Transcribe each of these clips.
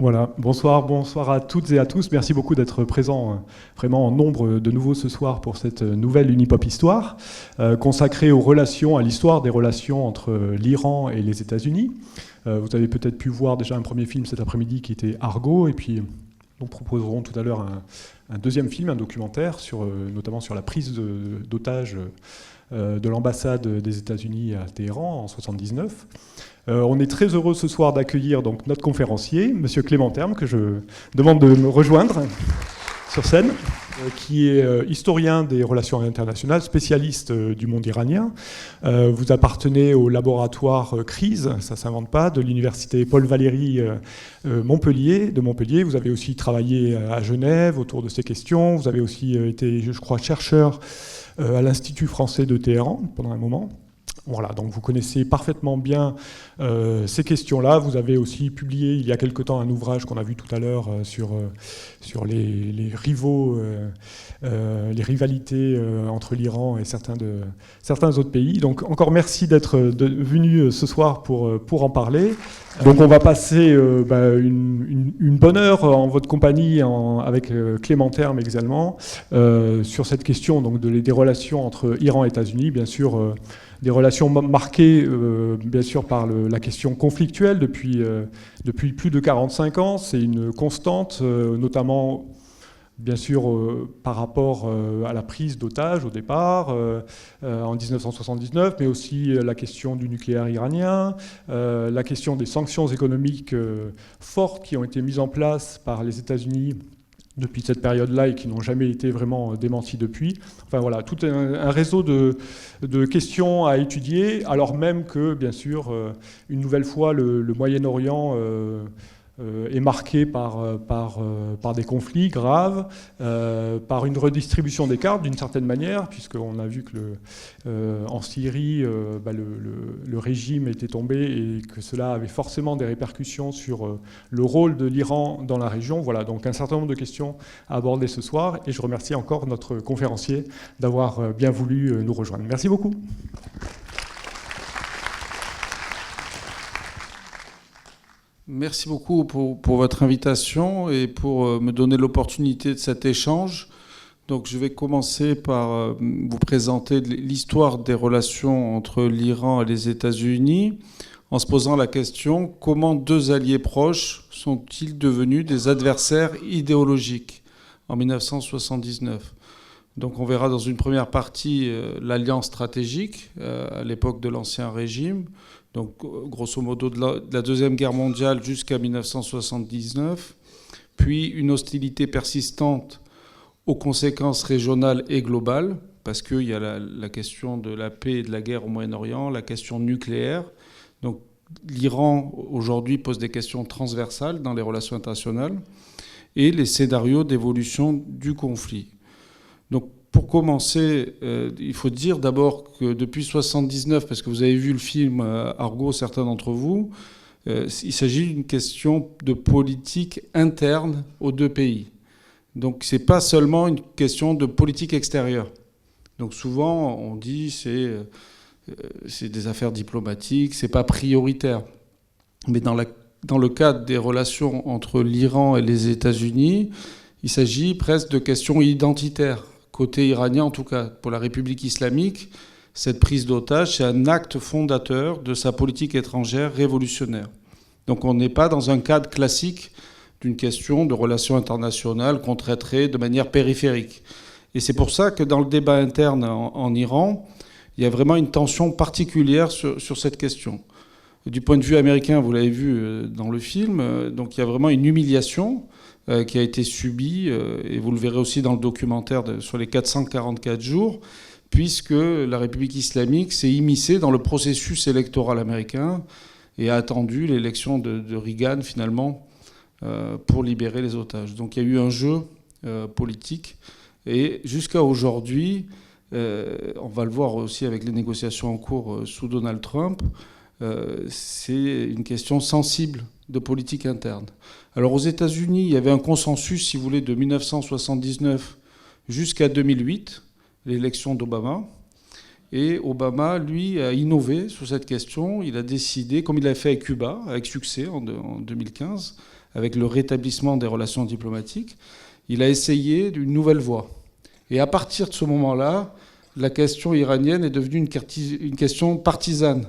Voilà, bonsoir à toutes et à tous. Merci beaucoup d'être présents vraiment en nombre de nouveau ce soir pour cette nouvelle Unipop Histoire consacrée aux relations, à l'histoire des relations entre l'Iran et les États-Unis. Vous avez peut-être pu voir déjà un premier film cet après-midi qui était Argo, et puis nous proposerons tout à l'heure un deuxième film, un documentaire, notamment sur la prise d'otages de l'ambassade des États-Unis à Téhéran en 1979. On est très heureux ce soir d'accueillir donc notre conférencier, Monsieur Clément Terme, que je demande de me rejoindre sur scène, qui est historien des relations internationales, spécialiste du monde iranien. Vous appartenez au laboratoire CRISE, ça ne s'invente pas, de l'université Paul Valéry de Montpellier. Vous avez aussi travaillé à Genève autour de ces questions. Vous avez aussi été, je crois, chercheur à l'Institut français de Téhéran pendant un moment. Voilà, donc vous connaissez parfaitement bien ces questions-là. Vous avez aussi publié il y a quelque temps un ouvrage qu'on a vu tout à l'heure sur les rivalités entre l'Iran et certains autres pays. Donc encore merci d'être venu ce soir pour en parler. Donc on va passer une bonne heure en votre compagnie avec Clément Terme également sur cette question donc, des relations entre Iran et États-Unis, bien sûr. Des relations marquées, bien sûr, par la question conflictuelle depuis plus de 45 ans. C'est une constante, notamment, bien sûr, par rapport à la prise d'otages au départ, en 1979, mais aussi la question du nucléaire iranien, la question des sanctions économiques fortes qui ont été mises en place par les États-Unis depuis cette période-là et qui n'ont jamais été vraiment démentis depuis. Enfin voilà, tout un réseau de questions à étudier, alors même que, bien sûr, une nouvelle fois, le Moyen-Orient est marqué par des conflits graves, par une redistribution des cartes d'une certaine manière, puisqu'on a vu que en Syrie, le régime était tombé et que cela avait forcément des répercussions sur le rôle de l'Iran dans la région. Voilà, donc un certain nombre de questions à aborder ce soir, et je remercie encore notre conférencier d'avoir bien voulu nous rejoindre. Merci beaucoup. Merci beaucoup pour votre invitation et pour me donner l'opportunité de cet échange. Donc, je vais commencer par vous présenter l'histoire des relations entre l'Iran et les États-Unis en se posant la question: comment deux alliés proches sont-ils devenus des adversaires idéologiques en 1979 ? Donc, on verra dans une première partie l'alliance stratégique à l'époque de l'Ancien Régime. Donc, grosso modo, de la Deuxième Guerre mondiale jusqu'à 1979, puis une hostilité persistante aux conséquences régionales et globales, parce qu'il y a la question de la paix et de la guerre au Moyen-Orient, la question nucléaire. Donc, l'Iran, aujourd'hui, pose des questions transversales dans les relations internationales, et les scénarios d'évolution du conflit. Donc, pour commencer, il faut dire d'abord que depuis 1979, parce que vous avez vu le film Argo, certains d'entre vous, il s'agit d'une question de politique interne aux deux pays. Donc ce n'est pas seulement une question de politique extérieure. Donc souvent, on dit que c'est des affaires diplomatiques, ce n'est pas prioritaire. Mais dans le cadre des relations entre l'Iran et les États-Unis, il s'agit presque de questions identitaires. Côté iranien, en tout cas, pour la République islamique, cette prise d'otage, c'est un acte fondateur de sa politique étrangère révolutionnaire. Donc on n'est pas dans un cadre classique d'une question de relations internationales qu'on traiterait de manière périphérique. Et c'est pour ça que dans le débat interne en Iran, il y a vraiment une tension particulière sur cette question. Du point de vue américain, vous l'avez vu dans le film, donc il y a vraiment une humiliation qui a été subie, et vous le verrez aussi dans le documentaire sur les 444 jours, puisque la République islamique s'est immiscée dans le processus électoral américain et a attendu l'élection de Reagan, finalement, pour libérer les otages. Donc il y a eu un jeu politique, et jusqu'à aujourd'hui, on va le voir aussi avec les négociations en cours sous Donald Trump, c'est une question sensible de politique interne. Alors aux États-Unis, il y avait un consensus, si vous voulez, de 1979 jusqu'à 2008, l'élection d'Obama. Et Obama, lui, a innové sur cette question. Il a décidé, comme il l'a fait avec Cuba, avec succès en 2015, avec le rétablissement des relations diplomatiques, il a essayé une nouvelle voie. Et à partir de ce moment-là, la question iranienne est devenue une question partisane,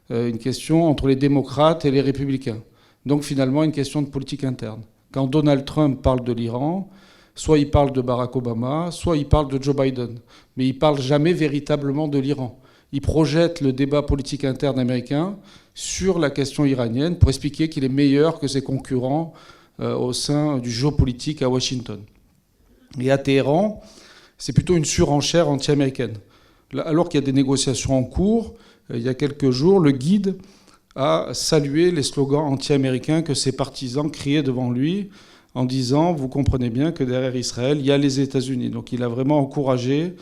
une question entre les démocrates et les républicains. Donc finalement, une question de politique interne. Quand Donald Trump parle de l'Iran, soit il parle de Barack Obama, soit il parle de Joe Biden. Mais il ne parle jamais véritablement de l'Iran. Il projette le débat politique interne américain sur la question iranienne pour expliquer qu'il est meilleur que ses concurrents au sein du jeu politique à Washington. Et à Téhéran, c'est plutôt une surenchère anti-américaine. Alors qu'il y a des négociations en cours, il y a quelques jours, le guide a salué les slogans anti-américains que ses partisans criaient devant lui en disant « Vous comprenez bien que derrière Israël, il y a les États-Unis ». Donc il a vraiment encouragé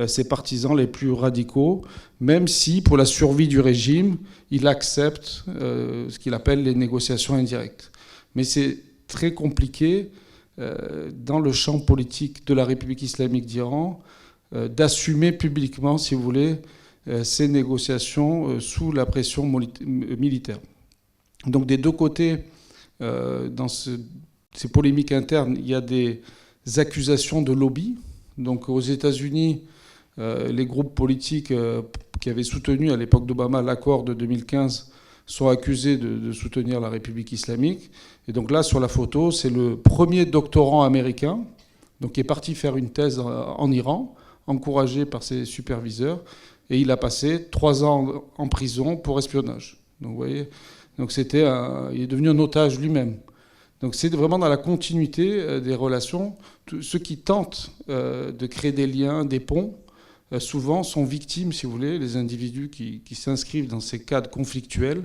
ses partisans les plus radicaux, même si, pour la survie du régime, il accepte ce qu'il appelle les négociations indirectes. Mais c'est très compliqué dans le champ politique de la République islamique d'Iran d'assumer publiquement, si vous voulez, ces négociations sous la pression militaire. Donc des deux côtés, dans ces polémiques internes, il y a des accusations de lobby. Donc aux États-Unis, les groupes politiques qui avaient soutenu à l'époque d'Obama l'accord de 2015 sont accusés de soutenir la République islamique. Et donc là, sur la photo, c'est le premier doctorant américain donc, qui est parti faire une thèse en Iran, encouragé par ses superviseurs. Et il a passé 3 ans en prison pour espionnage. Donc vous voyez, donc il est devenu un otage lui-même. Donc c'est vraiment dans la continuité des relations. Ceux qui tentent de créer des liens, des ponts, souvent sont victimes, si vous voulez, les individus qui s'inscrivent dans ces cadres conflictuels,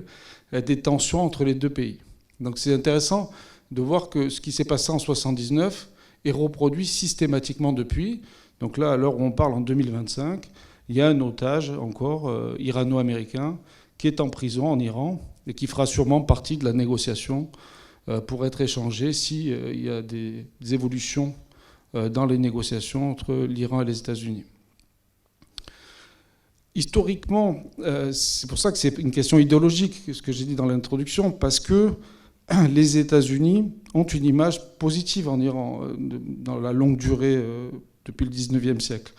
des tensions entre les deux pays. Donc c'est intéressant de voir que ce qui s'est passé en 1979 est reproduit systématiquement depuis. Donc là, à l'heure où on parle, en 2025, il y a un otage encore irano-américain qui est en prison en Iran et qui fera sûrement partie de la négociation pour être échangé s'il y a des évolutions dans les négociations entre l'Iran et les États-Unis. Historiquement, c'est pour ça que c'est une question idéologique, ce que j'ai dit dans l'introduction, parce que les États-Unis ont une image positive en Iran dans la longue durée depuis le 19e siècle.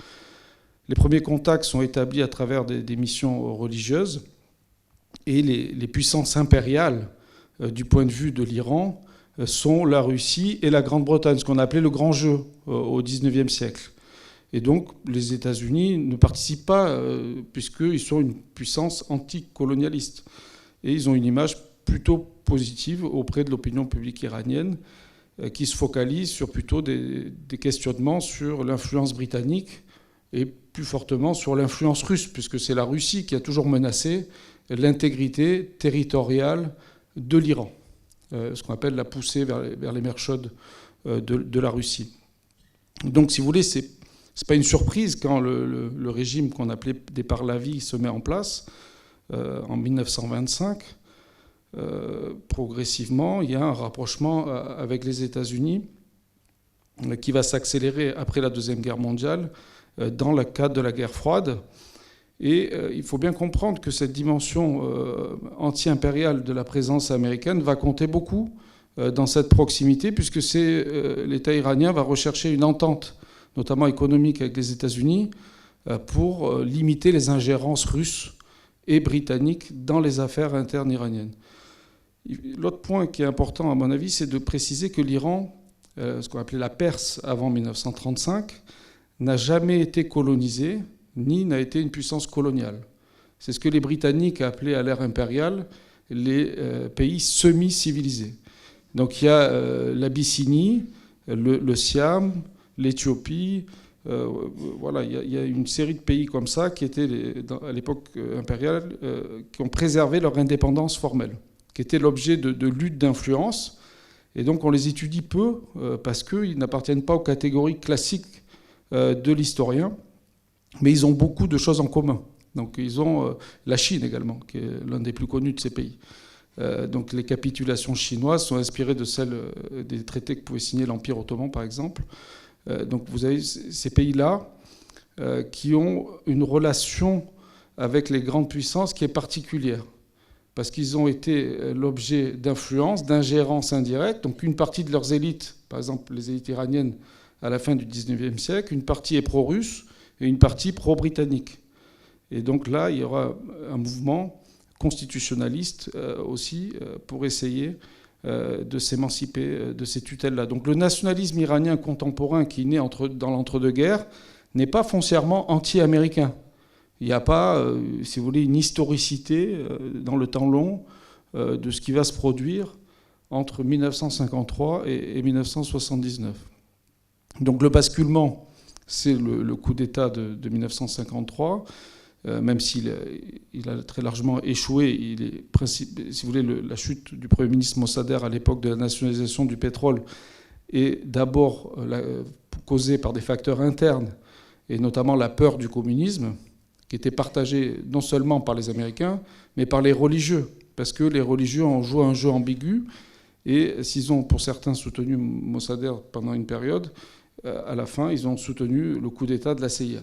Les premiers contacts sont établis à travers des missions religieuses et les puissances impériales du point de vue de l'Iran sont la Russie et la Grande-Bretagne, ce qu'on appelait le grand jeu au 19e siècle. Et donc les États-Unis ne participent pas puisqu'ils sont une puissance anticolonialiste. Et ils ont une image plutôt positive auprès de l'opinion publique iranienne qui se focalise sur plutôt des questionnements sur l'influence britannique et plus fortement sur l'influence russe, puisque c'est la Russie qui a toujours menacé l'intégrité territoriale de l'Iran, ce qu'on appelle la poussée vers les mers chaudes de la Russie. Donc, si vous voulez, c'est pas une surprise quand le régime qu'on appelait des Pahlavis se met en place en 1925. Progressivement, il y a un rapprochement avec les États-Unis qui va s'accélérer après la Deuxième Guerre mondiale dans le cadre de la guerre froide. Et il faut bien comprendre que cette dimension anti-impériale de la présence américaine va compter beaucoup dans cette proximité, puisque l'État iranien va rechercher une entente, notamment économique, avec les États-Unis, pour limiter les ingérences russes et britanniques dans les affaires internes iraniennes. L'autre point qui est important, à mon avis, c'est de préciser que l'Iran, ce qu'on appelait la Perse avant 1935, n'a jamais été colonisé, ni n'a été une puissance coloniale. C'est ce que les Britanniques appelaient à l'ère impériale les pays semi-civilisés. Donc il y a l'Abyssinie, le Siam, l'Éthiopie, voilà, il y a une série de pays comme ça qui étaient, à l'époque impériale, qui ont préservé leur indépendance formelle, qui étaient l'objet de luttes d'influence. Et donc on les étudie peu parce qu'ils n'appartiennent pas aux catégories classiques de l'historien, mais ils ont beaucoup de choses en commun. Donc ils ont la Chine également, qui est l'un des plus connus de ces pays. Donc les capitulations chinoises sont inspirées de celles des traités que pouvait signer l'Empire ottoman, par exemple. Donc vous avez ces pays-là qui ont une relation avec les grandes puissances qui est particulière. parce qu'ils ont été l'objet d'influence, d'ingérence indirecte. Donc une partie de leurs élites, par exemple les élites iraniennes à la fin du 19e siècle, une partie est pro-russe et une partie pro-britannique. Et donc là, il y aura un mouvement constitutionnaliste aussi pour essayer de s'émanciper de ces tutelles-là. Donc le nationalisme iranien contemporain qui naît dans l'entre-deux-guerres n'est pas foncièrement anti-américain. Il n'y a pas, si vous voulez, une historicité dans le temps long de ce qui va se produire entre 1953 et 1979. Donc le basculement, c'est le coup d'État de 1953. Même s'il a très largement échoué, il est, si vous voulez, la chute du Premier ministre Mossadegh à l'époque de la nationalisation du pétrole est d'abord causée par des facteurs internes, et notamment la peur du communisme, qui était partagée non seulement par les Américains, mais par les religieux, parce que les religieux ont joué un jeu ambigu, et s'ils ont, pour certains, soutenu Mossadegh pendant une période, à la fin, ils ont soutenu le coup d'État de la CIA.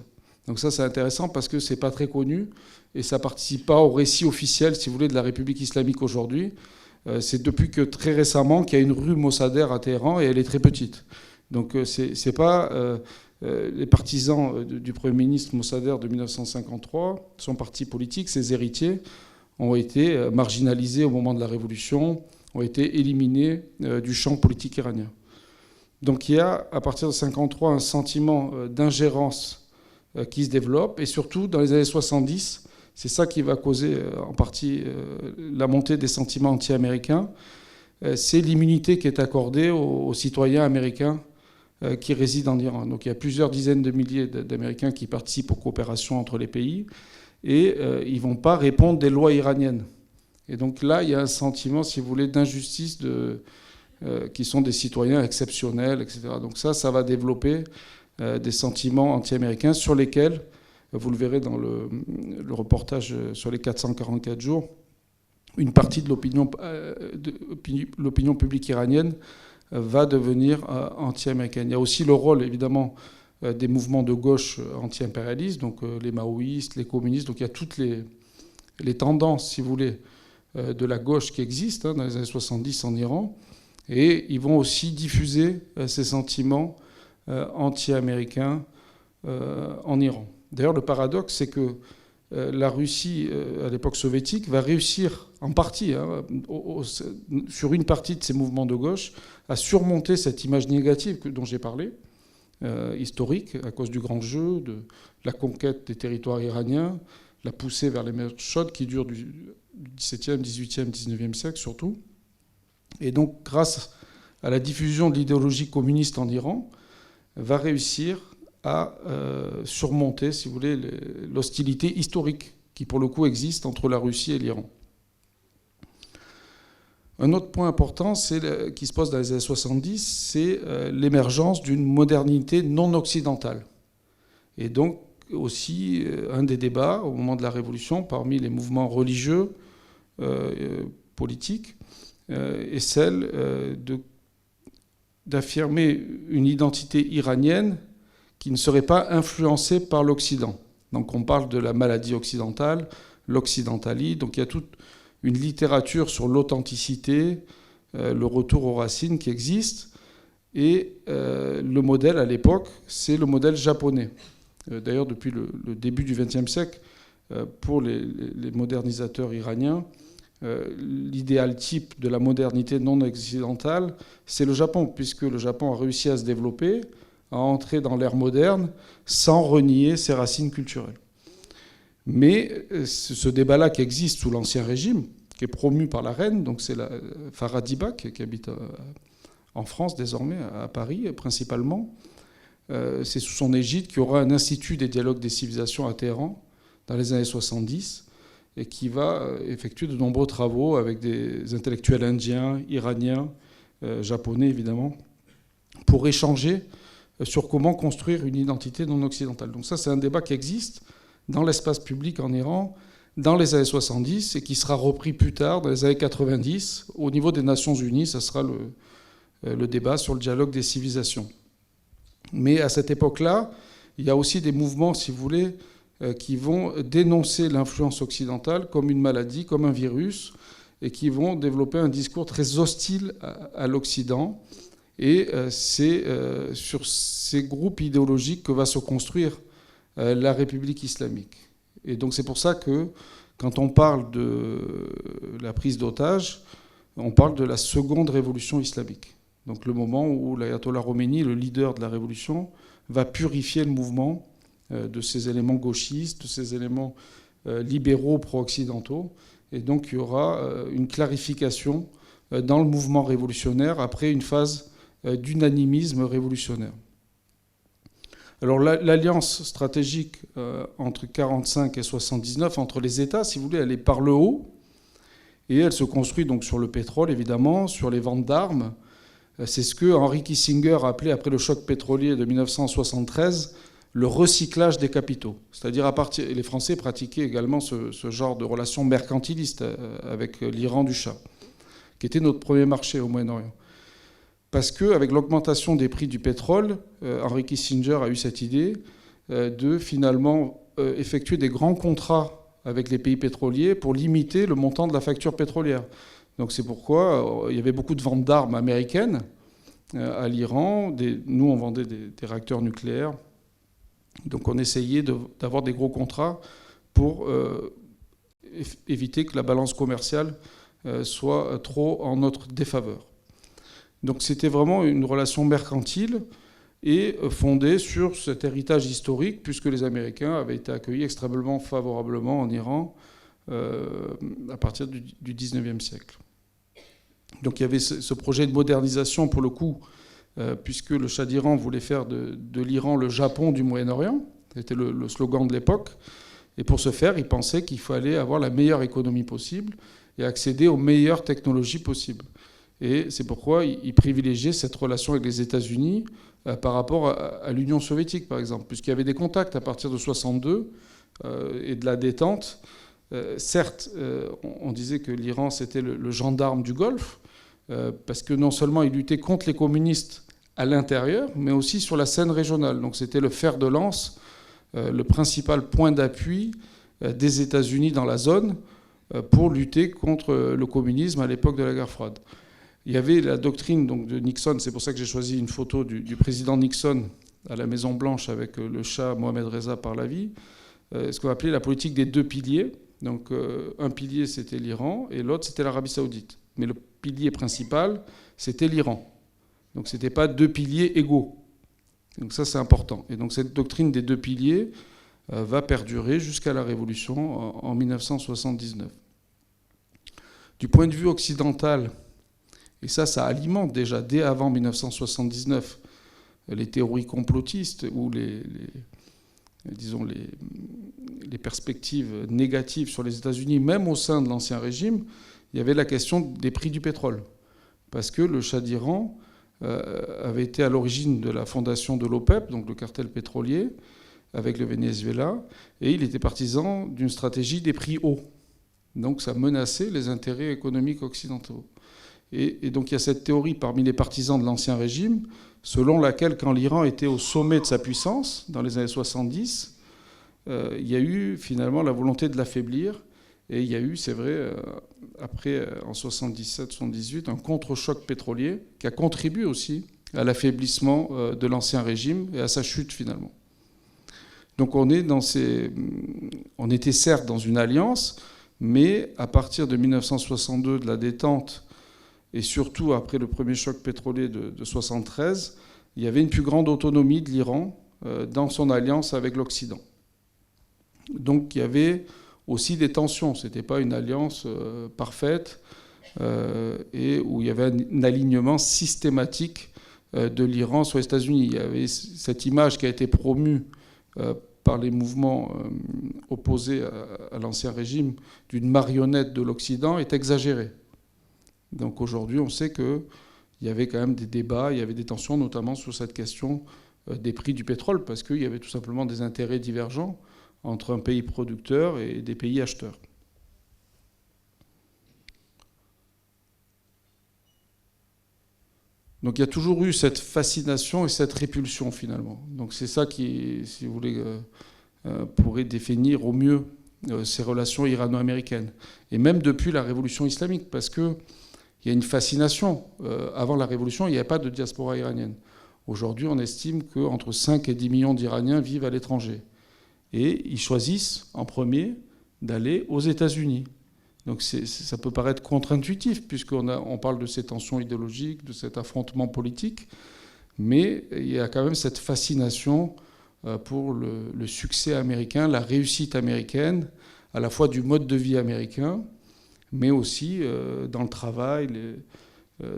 Donc ça, c'est intéressant parce que c'est pas très connu et ça participe pas au récit officiel, si vous voulez, de la République islamique aujourd'hui. C'est depuis que très récemment qu'il y a une rue Mossadegh à Téhéran et elle est très petite. Donc c'est pas les partisans du Premier ministre Mossadegh de 1953, son parti politique, ses héritiers, ont été marginalisés au moment de la Révolution, ont été éliminés du champ politique iranien. Donc il y a, à partir de 1953, un sentiment d'ingérence qui se développe, et surtout dans les années 70, c'est ça qui va causer en partie la montée des sentiments anti-américains, c'est l'immunité qui est accordée aux citoyens américains qui résident en Iran. Donc il y a plusieurs dizaines de milliers d'Américains qui participent aux coopérations entre les pays, et ils ne vont pas répondre des lois iraniennes. Et donc là, il y a un sentiment, si vous voulez, d'injustice qui sont des citoyens exceptionnels, etc. Donc ça va développer des sentiments anti-américains sur lesquels, vous le verrez dans le reportage sur les 444 jours, une partie de l'opinion publique iranienne va devenir anti-américaine. Il y a aussi le rôle, évidemment, des mouvements de gauche anti-impérialistes, donc les maoïstes, les communistes. Donc il y a toutes les tendances, si vous voulez, de la gauche qui existent dans les années 70 en Iran. Et ils vont aussi diffuser ces sentiments anti-américains en Iran. D'ailleurs, le paradoxe, c'est que la Russie, à l'époque soviétique, va réussir en partie, sur une partie de ces mouvements de gauche, à surmonter cette image négative dont j'ai parlé, historique, à cause du grand jeu, de la conquête des territoires iraniens, la poussée vers les mers chaudes qui dure du XVIIe, XVIIIe, XIXe siècle surtout. Et donc, grâce à la diffusion de l'idéologie communiste en Iran, va réussir à surmonter, si vous voulez, l'hostilité historique qui, pour le coup, existe entre la Russie et l'Iran. Un autre point important qui se pose dans les années 70, c'est l'émergence d'une modernité non occidentale. Et donc, aussi, un des débats au moment de la Révolution, parmi les mouvements religieux, politiques, est celle d'affirmer une identité iranienne qui ne serait pas influencée par l'Occident. Donc on parle de la maladie occidentale, l'occidentalie. Donc il y a toute une littérature sur l'authenticité, le retour aux racines qui existe. Et le modèle à l'époque, c'est le modèle japonais. D'ailleurs, depuis le début du XXe siècle, pour les modernisateurs iraniens, l'idéal type de la modernité non occidentale, c'est le Japon, puisque le Japon a réussi à se développer, à entrer dans l'ère moderne, sans renier ses racines culturelles. Mais ce débat-là qui existe sous l'Ancien Régime, qui est promu par la reine, donc c'est la Farah Dibak, qui habite en France désormais, à Paris principalement, c'est sous son égide qu'il y aura un institut des dialogues des civilisations à Téhéran dans les années 70, et qui va effectuer de nombreux travaux avec des intellectuels indiens, iraniens, japonais évidemment, pour échanger sur comment construire une identité non occidentale. Donc ça, c'est un débat qui existe dans l'espace public en Iran dans les années 70 et qui sera repris plus tard, dans les années 90, au niveau des Nations Unies. Ça sera le débat sur le dialogue des civilisations. Mais à cette époque-là, il y a aussi des mouvements, si vous voulez, qui vont dénoncer l'influence occidentale comme une maladie, comme un virus, et qui vont développer un discours très hostile à l'Occident. Et c'est sur ces groupes idéologiques que va se construire la République islamique. Et donc c'est pour ça que quand on parle de la prise d'otages, on parle de la seconde révolution islamique. Donc le moment où l'ayatollah Khomeini, le leader de la révolution, va purifier le mouvement de ces éléments gauchistes, de ces éléments libéraux pro-occidentaux. Et donc il y aura une clarification dans le mouvement révolutionnaire après une phase d'unanimisme révolutionnaire. Alors l'alliance stratégique entre 1945 et 1979, entre les États, si vous voulez, elle est par le haut, et elle se construit donc sur le pétrole, évidemment, sur les ventes d'armes. C'est ce que Henry Kissinger a appelé, après le choc pétrolier de 1973, le recyclage des capitaux. C'est-à-dire, les Français pratiquaient également ce genre de relations mercantilistes avec l'Iran du Shah, qui était notre premier marché au Moyen-Orient. Parce qu'avec l'augmentation des prix du pétrole, Henry Kissinger a eu cette idée de finalement effectuer des grands contrats avec les pays pétroliers pour limiter le montant de la facture pétrolière. Donc c'est pourquoi il y avait beaucoup de ventes d'armes américaines à l'Iran. Nous, on vendait des réacteurs nucléaires. Donc on essayait d'avoir des gros contrats pour éviter que la balance commerciale soit trop en notre défaveur. Donc c'était vraiment une relation mercantile et fondée sur cet héritage historique, puisque les Américains avaient été accueillis extrêmement favorablement en Iran à partir du 19e siècle. Donc il y avait ce projet de modernisation, pour le coup, puisque le Shah d'Iran voulait faire de l'Iran le Japon du Moyen-Orient. C'était le slogan de l'époque. Et pour ce faire, il pensait qu'il fallait avoir la meilleure économie possible et accéder aux meilleures technologies possibles. Et c'est pourquoi il privilégiait cette relation avec les États-Unis par rapport à l'Union soviétique, par exemple, puisqu'il y avait des contacts à partir de 1962 et de la détente. Certes, on disait que l'Iran, c'était le gendarme du Golfe, parce que non seulement il luttait contre les communistes à l'intérieur, mais aussi sur la scène régionale. Donc c'était le fer de lance, le principal point d'appui des États-Unis dans la zone pour lutter contre le communisme à l'époque de la guerre froide. Il y avait la doctrine donc, de Nixon, c'est pour ça que j'ai choisi une photo du président Nixon à la Maison-Blanche avec le Shah Mohammad Reza Pahlavi, ce qu'on appelait la politique des deux piliers. Donc un pilier, c'était l'Iran, et l'autre, c'était l'Arabie saoudite. Mais le pilier principal, c'était l'Iran. Donc ce n'était pas deux piliers égaux. Donc ça, c'est important. Et donc cette doctrine des deux piliers va perdurer jusqu'à la Révolution en 1979. Du point de vue occidental, et ça alimente déjà dès avant 1979 les théories complotistes ou les perspectives négatives sur les États-Unis, même au sein de l'Ancien Régime. Il y avait la question des prix du pétrole. Parce que le Shah d'Iran avait été à l'origine de la fondation de l'OPEP, donc le cartel pétrolier, avec le Venezuela, et il était partisan d'une stratégie des prix hauts. Donc ça menaçait les intérêts économiques occidentaux. Et donc il y a cette théorie parmi les partisans de l'Ancien Régime, selon laquelle quand l'Iran était au sommet de sa puissance, dans les années 70, il y a eu finalement la volonté de l'affaiblir. Et il y a eu, c'est vrai, après, en 77-78, un contre-choc pétrolier qui a contribué aussi à l'affaiblissement de l'Ancien Régime et à sa chute finalement. Donc on était certes dans une alliance, mais à partir de 1962, de la détente, et surtout après le premier choc pétrolier de 1973, il y avait une plus grande autonomie de l'Iran dans son alliance avec l'Occident. Donc il y avait aussi des tensions. Ce n'était pas une alliance parfaite et où il y avait un alignement systématique de l'Iran sur les États-Unis. Il y avait cette image qui a été promue par les mouvements opposés à l'Ancien Régime d'une marionnette de l'Occident est exagérée. Donc aujourd'hui, on sait qu'il y avait quand même des débats, il y avait des tensions, notamment sur cette question des prix du pétrole, parce qu'il y avait tout simplement des intérêts divergents entre un pays producteur et des pays acheteurs. Donc il y a toujours eu cette fascination et cette répulsion finalement. Donc c'est ça qui est, si vous voulez, pourrait définir au mieux ces relations irano-américaines. Et même depuis la révolution islamique, parce qu'il y a une fascination. Avant la révolution, il n'y avait pas de diaspora iranienne. Aujourd'hui, on estime qu'entre 5 et 10 millions d'Iraniens vivent à l'étranger. Et ils choisissent en premier d'aller aux États-Unis. Donc ça peut paraître contre-intuitif, puisqu'on parle de ces tensions idéologiques, de cet affrontement politique, mais il y a quand même cette fascination pour le succès américain, la réussite américaine, à la fois du mode de vie américain, mais aussi dans le travail,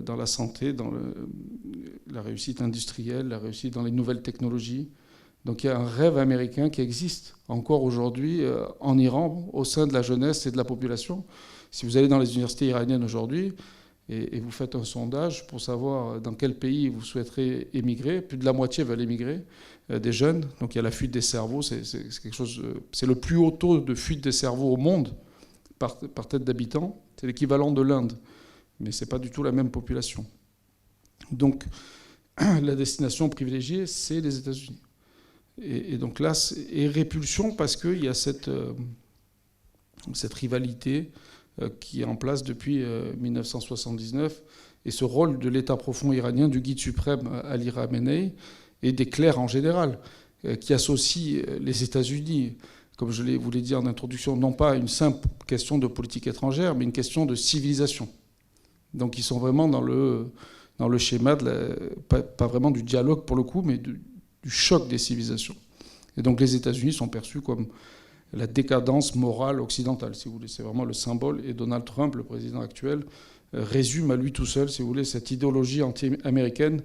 dans la santé, dans la réussite industrielle, la réussite dans les nouvelles technologies. Donc il y a un rêve américain qui existe encore aujourd'hui en Iran, au sein de la jeunesse et de la population. Si vous allez dans les universités iraniennes aujourd'hui et vous faites un sondage pour savoir dans quel pays vous souhaiterez émigrer, plus de la moitié veulent émigrer, des jeunes. Donc il y a la fuite des cerveaux, c'est quelque chose, c'est le plus haut taux de fuite des cerveaux au monde par tête d'habitant. C'est l'équivalent de l'Inde, mais c'est pas du tout la même population. Donc la destination privilégiée, c'est les États-Unis. Et donc là, et répulsion parce qu'il y a cette rivalité qui est en place depuis 1979 et ce rôle de l'État profond iranien, du guide suprême Ali Khamenei et des clercs en général, qui associent les États-Unis, comme je vous l'ai dit en introduction, non pas à une simple question de politique étrangère, mais une question de civilisation. Donc ils sont vraiment dans le schéma, pas vraiment du dialogue pour le coup, mais du choc des civilisations. Et donc les États-Unis sont perçus comme la décadence morale occidentale, si vous voulez. C'est vraiment le symbole. Et Donald Trump, le président actuel, résume à lui tout seul, si vous voulez, cette idéologie anti-américaine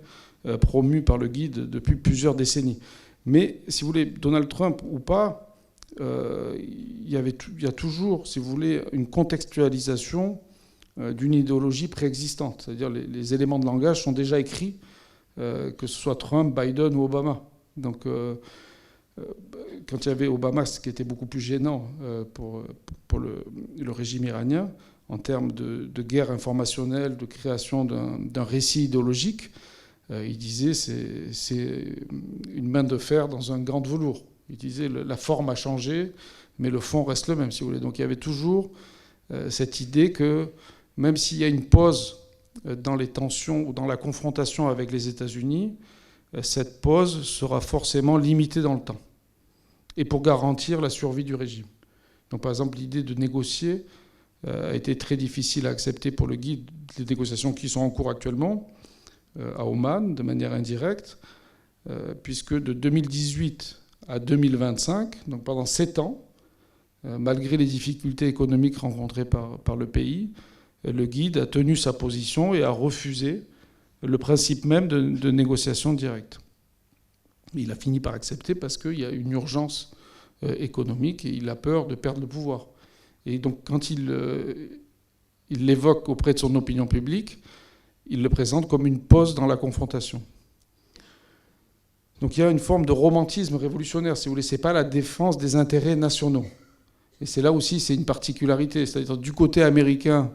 promue par le guide depuis plusieurs décennies. Mais, si vous voulez, Donald Trump ou pas, il y a toujours, si vous voulez, une contextualisation d'une idéologie préexistante. C'est-à-dire les éléments de langage sont déjà écrits, que ce soit Trump, Biden ou Obama. Donc, quand il y avait Obama, ce qui était beaucoup plus gênant pour le régime iranien, en termes de guerre informationnelle, de création d'un récit idéologique, il disait c'est une main de fer dans un gant de velours. Il disait la forme a changé, mais le fond reste le même, si vous voulez. Donc il y avait toujours cette idée que même s'il y a une pause dans les tensions ou dans la confrontation avec les États-Unis, cette pause sera forcément limitée dans le temps, et pour garantir la survie du régime. Donc par exemple, l'idée de négocier a été très difficile à accepter pour le guide, les négociations qui sont en cours actuellement à Oman, de manière indirecte, puisque de 2018 à 2025, donc pendant 7 ans, malgré les difficultés économiques rencontrées par le pays, le guide a tenu sa position et a refusé le principe même de négociation directe. Il a fini par accepter parce qu'il y a une urgence économique et il a peur de perdre le pouvoir. Et donc quand il l'évoque auprès de son opinion publique, il le présente comme une pause dans la confrontation. Donc il y a une forme de romantisme révolutionnaire, si vous voulez. Ce n'est pas la défense des intérêts nationaux. Et c'est là aussi, c'est une particularité. C'est-à-dire du côté américain,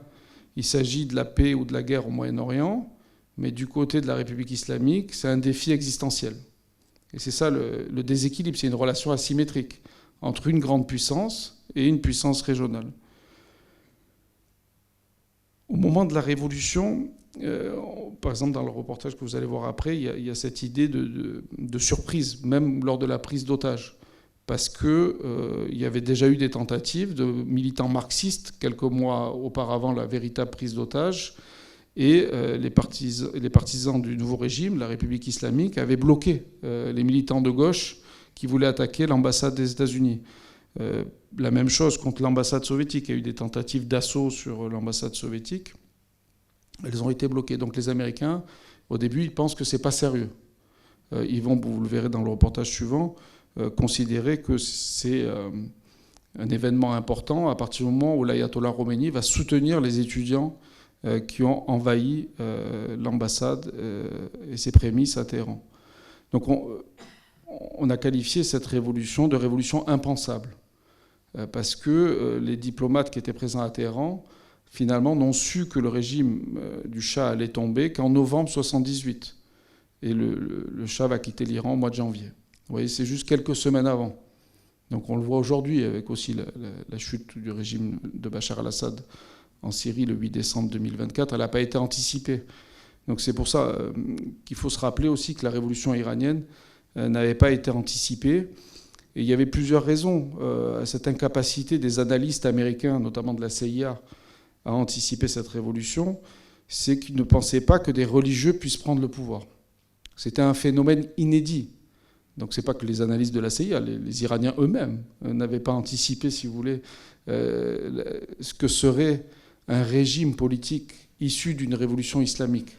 il s'agit de la paix ou de la guerre au Moyen-Orient, mais du côté de la République islamique, c'est un défi existentiel. Et c'est ça le déséquilibre, c'est une relation asymétrique entre une grande puissance et une puissance régionale. Au moment de la Révolution, par exemple dans le reportage que vous allez voir après, il y a cette idée de surprise, même lors de la prise d'otages. Parce qu'il y avait déjà eu des tentatives de militants marxistes, quelques mois auparavant, la véritable prise d'otages, et les partisans du nouveau régime, la République islamique, avaient bloqué les militants de gauche qui voulaient attaquer l'ambassade des États-Unis. La même chose contre l'ambassade soviétique. Il y a eu des tentatives d'assaut sur l'ambassade soviétique. Elles ont été bloquées. Donc les Américains, au début, ils pensent que ce n'est pas sérieux. Ils vont, vous le verrez dans le reportage suivant, considérer que c'est un événement important à partir du moment où l'ayatollah Khomeini va soutenir les étudiants qui ont envahi l'ambassade et ses prémices à Téhéran. Donc on a qualifié cette révolution de révolution impensable, parce que les diplomates qui étaient présents à Téhéran, finalement, n'ont su que le régime du Shah allait tomber qu'en novembre 1978. Et le Shah va quitter l'Iran au mois de janvier. Vous voyez, c'est juste quelques semaines avant. Donc on le voit aujourd'hui avec aussi la chute du régime de Bachar al-Assad en Syrie le 8 décembre 2024. Elle n'a pas été anticipée. Donc c'est pour ça qu'il faut se rappeler aussi que la révolution iranienne n'avait pas été anticipée. Et il y avait plusieurs raisons à cette incapacité des analystes américains, notamment de la CIA, à anticiper cette révolution. C'est qu'ils ne pensaient pas que des religieux puissent prendre le pouvoir. C'était un phénomène inédit. Donc ce n'est pas que les analystes de la CIA, les Iraniens eux-mêmes n'avaient pas anticipé, si vous voulez, ce que serait un régime politique issu d'une révolution islamique.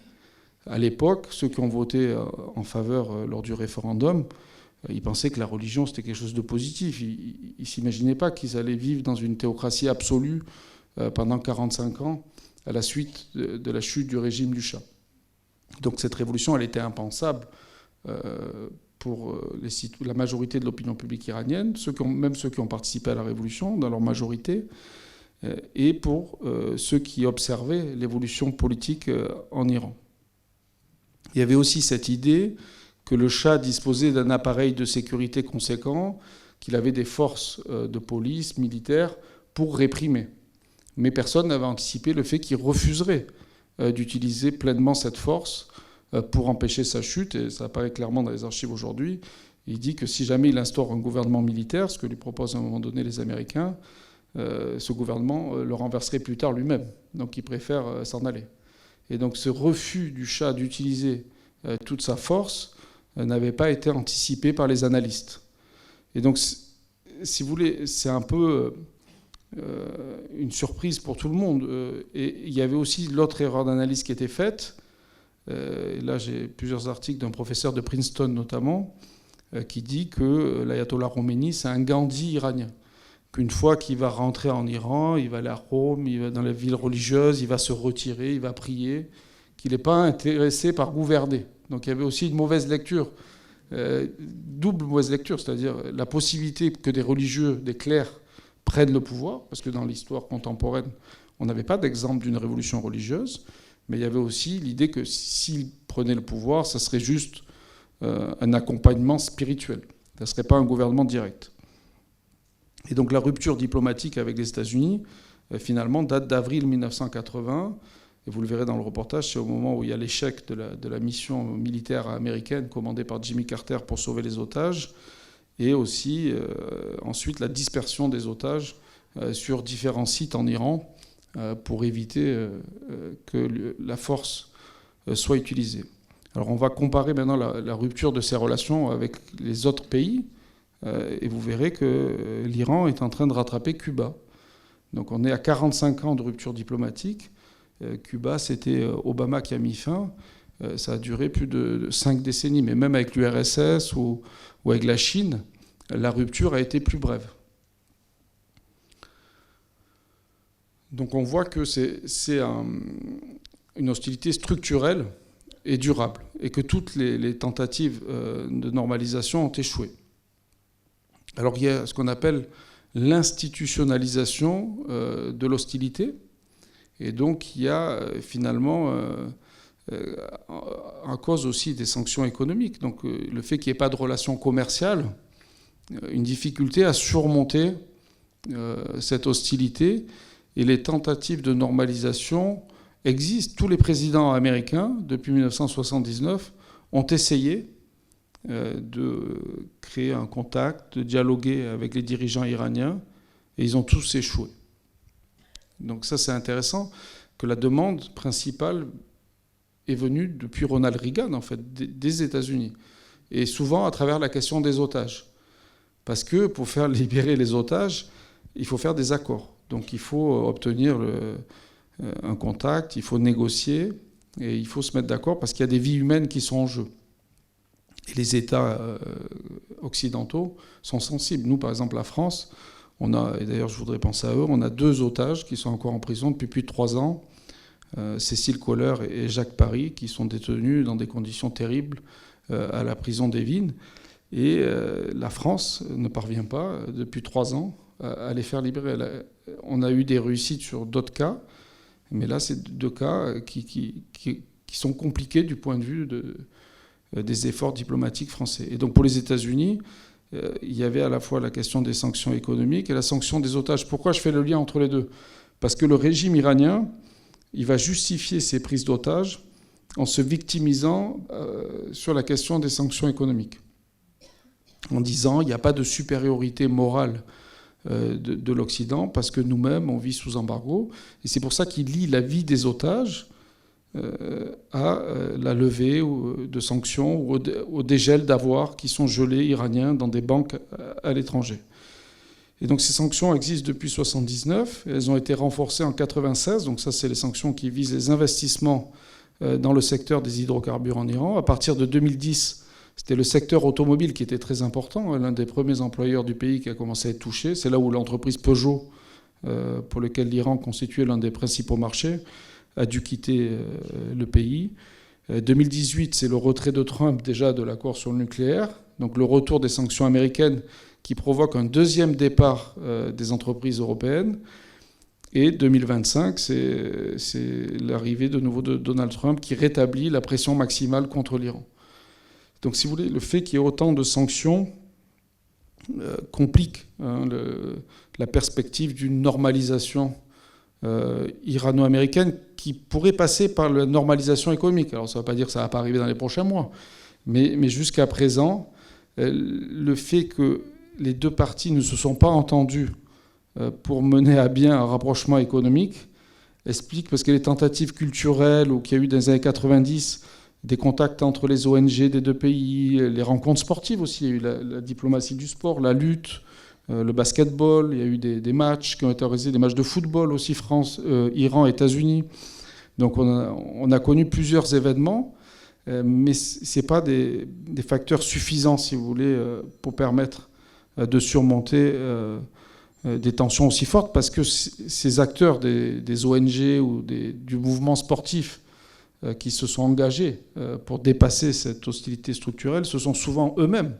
À l'époque, ceux qui ont voté en faveur lors du référendum, ils pensaient que la religion, c'était quelque chose de positif. Ils ne s'imaginaient pas qu'ils allaient vivre dans une théocratie absolue pendant 45 ans à la suite de la chute du régime du Shah. Donc cette révolution, elle était impensable pour la majorité de l'opinion publique iranienne, même ceux qui ont participé à la révolution, dans leur majorité, et pour ceux qui observaient l'évolution politique en Iran. Il y avait aussi cette idée que le Shah disposait d'un appareil de sécurité conséquent, qu'il avait des forces de police, militaires, pour réprimer. Mais personne n'avait anticipé le fait qu'il refuserait d'utiliser pleinement cette force pour empêcher sa chute, et ça apparaît clairement dans les archives aujourd'hui. Il dit que si jamais il instaure un gouvernement militaire, ce que lui proposent à un moment donné les Américains, ce gouvernement le renverserait plus tard lui-même. Donc il préfère s'en aller. Et donc ce refus du Shah d'utiliser toute sa force n'avait pas été anticipé par les analystes. Et donc, si vous voulez, c'est un peu une surprise pour tout le monde. Et il y avait aussi l'autre erreur d'analyse qui était faite. Et là, j'ai plusieurs articles d'un professeur de Princeton notamment, qui dit que l'ayatollah Khomeini, c'est un Gandhi iranien. Qu'une fois qu'il va rentrer en Iran, il va aller à Rome, il va dans les villes religieuses, il va se retirer, il va prier, qu'il n'est pas intéressé par gouverner. Donc il y avait aussi une mauvaise lecture, double mauvaise lecture, c'est-à-dire la possibilité que des religieux, des clercs, prennent le pouvoir, parce que dans l'histoire contemporaine, on n'avait pas d'exemple d'une révolution religieuse, mais il y avait aussi l'idée que s'ils prenaient le pouvoir, ça serait juste un accompagnement spirituel. Ça ne serait pas un gouvernement direct. Et donc la rupture diplomatique avec les États-Unis, finalement, date d'avril 1980. Et vous le verrez dans le reportage, c'est au moment où il y a l'échec de la mission militaire américaine commandée par Jimmy Carter pour sauver les otages, et aussi ensuite la dispersion des otages sur différents sites en Iran pour éviter que la force soit utilisée. Alors on va comparer maintenant la rupture de ces relations avec les autres pays, et vous verrez que l'Iran est en train de rattraper Cuba. Donc on est à 45 ans de rupture diplomatique. Cuba, c'était Obama qui a mis fin. Ça a duré plus de 5 décennies. Mais même avec l'URSS ou avec la Chine, la rupture a été plus brève. Donc on voit que c'est une hostilité structurelle et durable, et que toutes les tentatives de normalisation ont échoué. Alors il y a ce qu'on appelle l'institutionnalisation de l'hostilité. Et donc il y a finalement, à cause aussi des sanctions économiques, donc le fait qu'il n'y ait pas de relations commerciales, une difficulté à surmonter cette hostilité, et les tentatives de normalisation existent. Tous les présidents américains, depuis 1979, ont essayé de créer un contact, de dialoguer avec les dirigeants iraniens, et ils ont tous échoué. Donc ça, c'est intéressant, que la demande principale est venue depuis Ronald Reagan, en fait, des États-Unis, et souvent à travers la question des otages. Parce que pour faire libérer les otages, il faut faire des accords. Donc il faut obtenir un contact, il faut négocier, et il faut se mettre d'accord, parce qu'il y a des vies humaines qui sont en jeu. Et les États occidentaux sont sensibles. Nous, par exemple, la France, on a, et d'ailleurs je voudrais penser à eux, on a 2 otages qui sont encore en prison depuis plus de 3 ans, Cécile Kohler et Jacques Paris, qui sont détenus dans des conditions terribles à la prison d'Evin. Et la France ne parvient pas, depuis 3 ans, à les faire libérer. On a eu des réussites sur d'autres cas, mais là, c'est 2 cas qui sont compliqués du point de vue des efforts diplomatiques français. Et donc pour les États-Unis, il y avait à la fois la question des sanctions économiques et la sanction des otages. Pourquoi je fais le lien entre les deux? Parce que le régime iranien, il va justifier ses prises d'otages en se victimisant sur la question des sanctions économiques, en disant il n'y a pas de supériorité morale de l'Occident parce que nous-mêmes, on vit sous embargo. Et c'est pour ça qu'il lie la vie des otages à la levée de sanctions ou au dégel d'avoirs qui sont gelés iraniens dans des banques à l'étranger. Et donc ces sanctions existent depuis 1979. Elles ont été renforcées en 1996. Donc ça, c'est les sanctions qui visent les investissements dans le secteur des hydrocarbures en Iran. À partir de 2010, c'était le secteur automobile qui était très important. L'un des premiers employeurs du pays qui a commencé à être touché. C'est là où l'entreprise Peugeot, pour laquelle l'Iran constituait l'un des principaux marchés, a dû quitter le pays. 2018, c'est le retrait de Trump déjà de l'accord sur le nucléaire. Donc le retour des sanctions américaines qui provoque un deuxième départ des entreprises européennes. Et 2025, c'est l'arrivée de nouveau de Donald Trump qui rétablit la pression maximale contre l'Iran. Donc si vous voulez, le fait qu'il y ait autant de sanctions complique la perspective d'une normalisation irano-américaine qui pourrait passer par la normalisation économique. Alors ça ne veut pas dire que ça ne va pas arriver dans les prochains mois, mais jusqu'à présent, le fait que les deux parties ne se sont pas entendues pour mener à bien un rapprochement économique explique, parce que les tentatives culturelles ou qu'il y a eu dans les années 90 des contacts entre les ONG des deux pays, les rencontres sportives aussi, il y a eu la diplomatie du sport, la lutte, le basketball, il y a eu des matchs qui ont été organisés, des matchs de football aussi, France, Iran, États-Unis. Donc on a connu plusieurs événements, mais ce n'est pas des facteurs suffisants, si vous voulez, pour permettre de surmonter des tensions aussi fortes, parce que ces acteurs des ONG ou du mouvement sportif qui se sont engagés pour dépasser cette hostilité structurelle se sont souvent eux-mêmes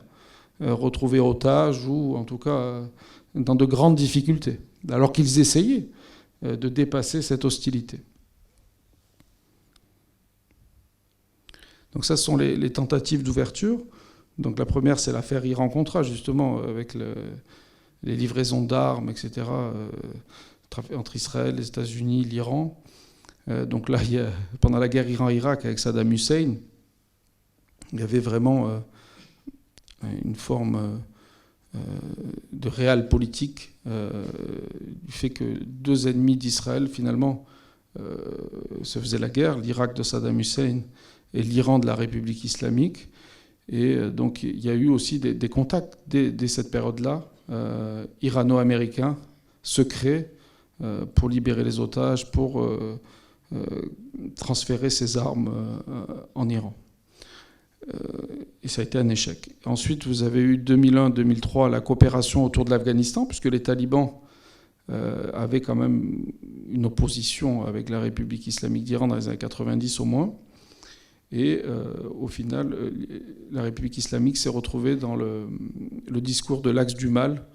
retrouvés otages ou en tout cas dans de grandes difficultés, alors qu'ils essayaient de dépasser cette hostilité. Donc ça, ce sont les tentatives d'ouverture. Donc la première, c'est l'affaire Iran-Contra, justement, avec les livraisons d'armes, etc., entre Israël, les États-Unis, l'Iran. Donc là, pendant la guerre Iran-Irak avec Saddam Hussein, il y avait vraiment une forme de réelle politique du fait que deux ennemis d'Israël, finalement, se faisaient la guerre, l'Irak de Saddam Hussein et l'Iran de la République islamique. Et donc il y a eu aussi des contacts dès cette période-là, irano-américains, secrets, pour libérer les otages, pour transférer ces armes en Iran. Et ça a été un échec. Ensuite, vous avez eu 2001-2003 la coopération autour de l'Afghanistan, puisque les talibans avaient quand même une opposition avec la République islamique d'Iran dans les années 90 au moins. Et au final, la République islamique s'est retrouvée dans le discours de l'axe du mal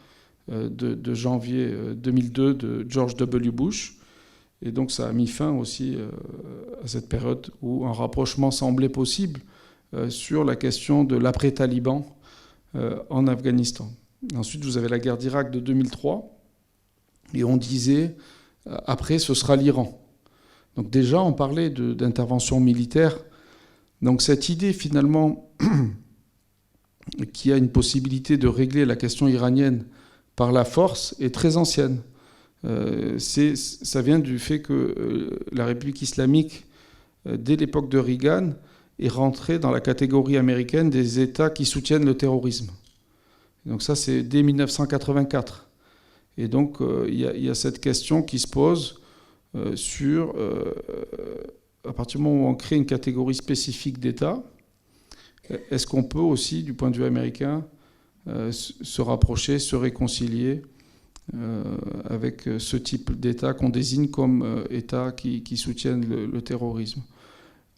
de janvier 2002 de George W. Bush. Et donc ça a mis fin aussi à cette période où un rapprochement semblait possible sur la question de l'après-Taliban en Afghanistan. Ensuite, vous avez la guerre d'Irak de 2003. Et on disait, après, ce sera l'Iran. Donc déjà, on parlait d'intervention militaire. Donc cette idée, finalement, qu'il y a une possibilité de régler la question iranienne par la force est très ancienne. Ça vient du fait que la République islamique, dès l'époque de Reagan, est rentrée dans la catégorie américaine des États qui soutiennent le terrorisme. Et donc ça, c'est dès 1984. Et donc, il y a cette question qui se pose sur... à partir du moment où on crée une catégorie spécifique d'État, est-ce qu'on peut aussi, du point de vue américain, se rapprocher, se réconcilier avec ce type d'État qu'on désigne comme État qui soutiennent le terrorisme?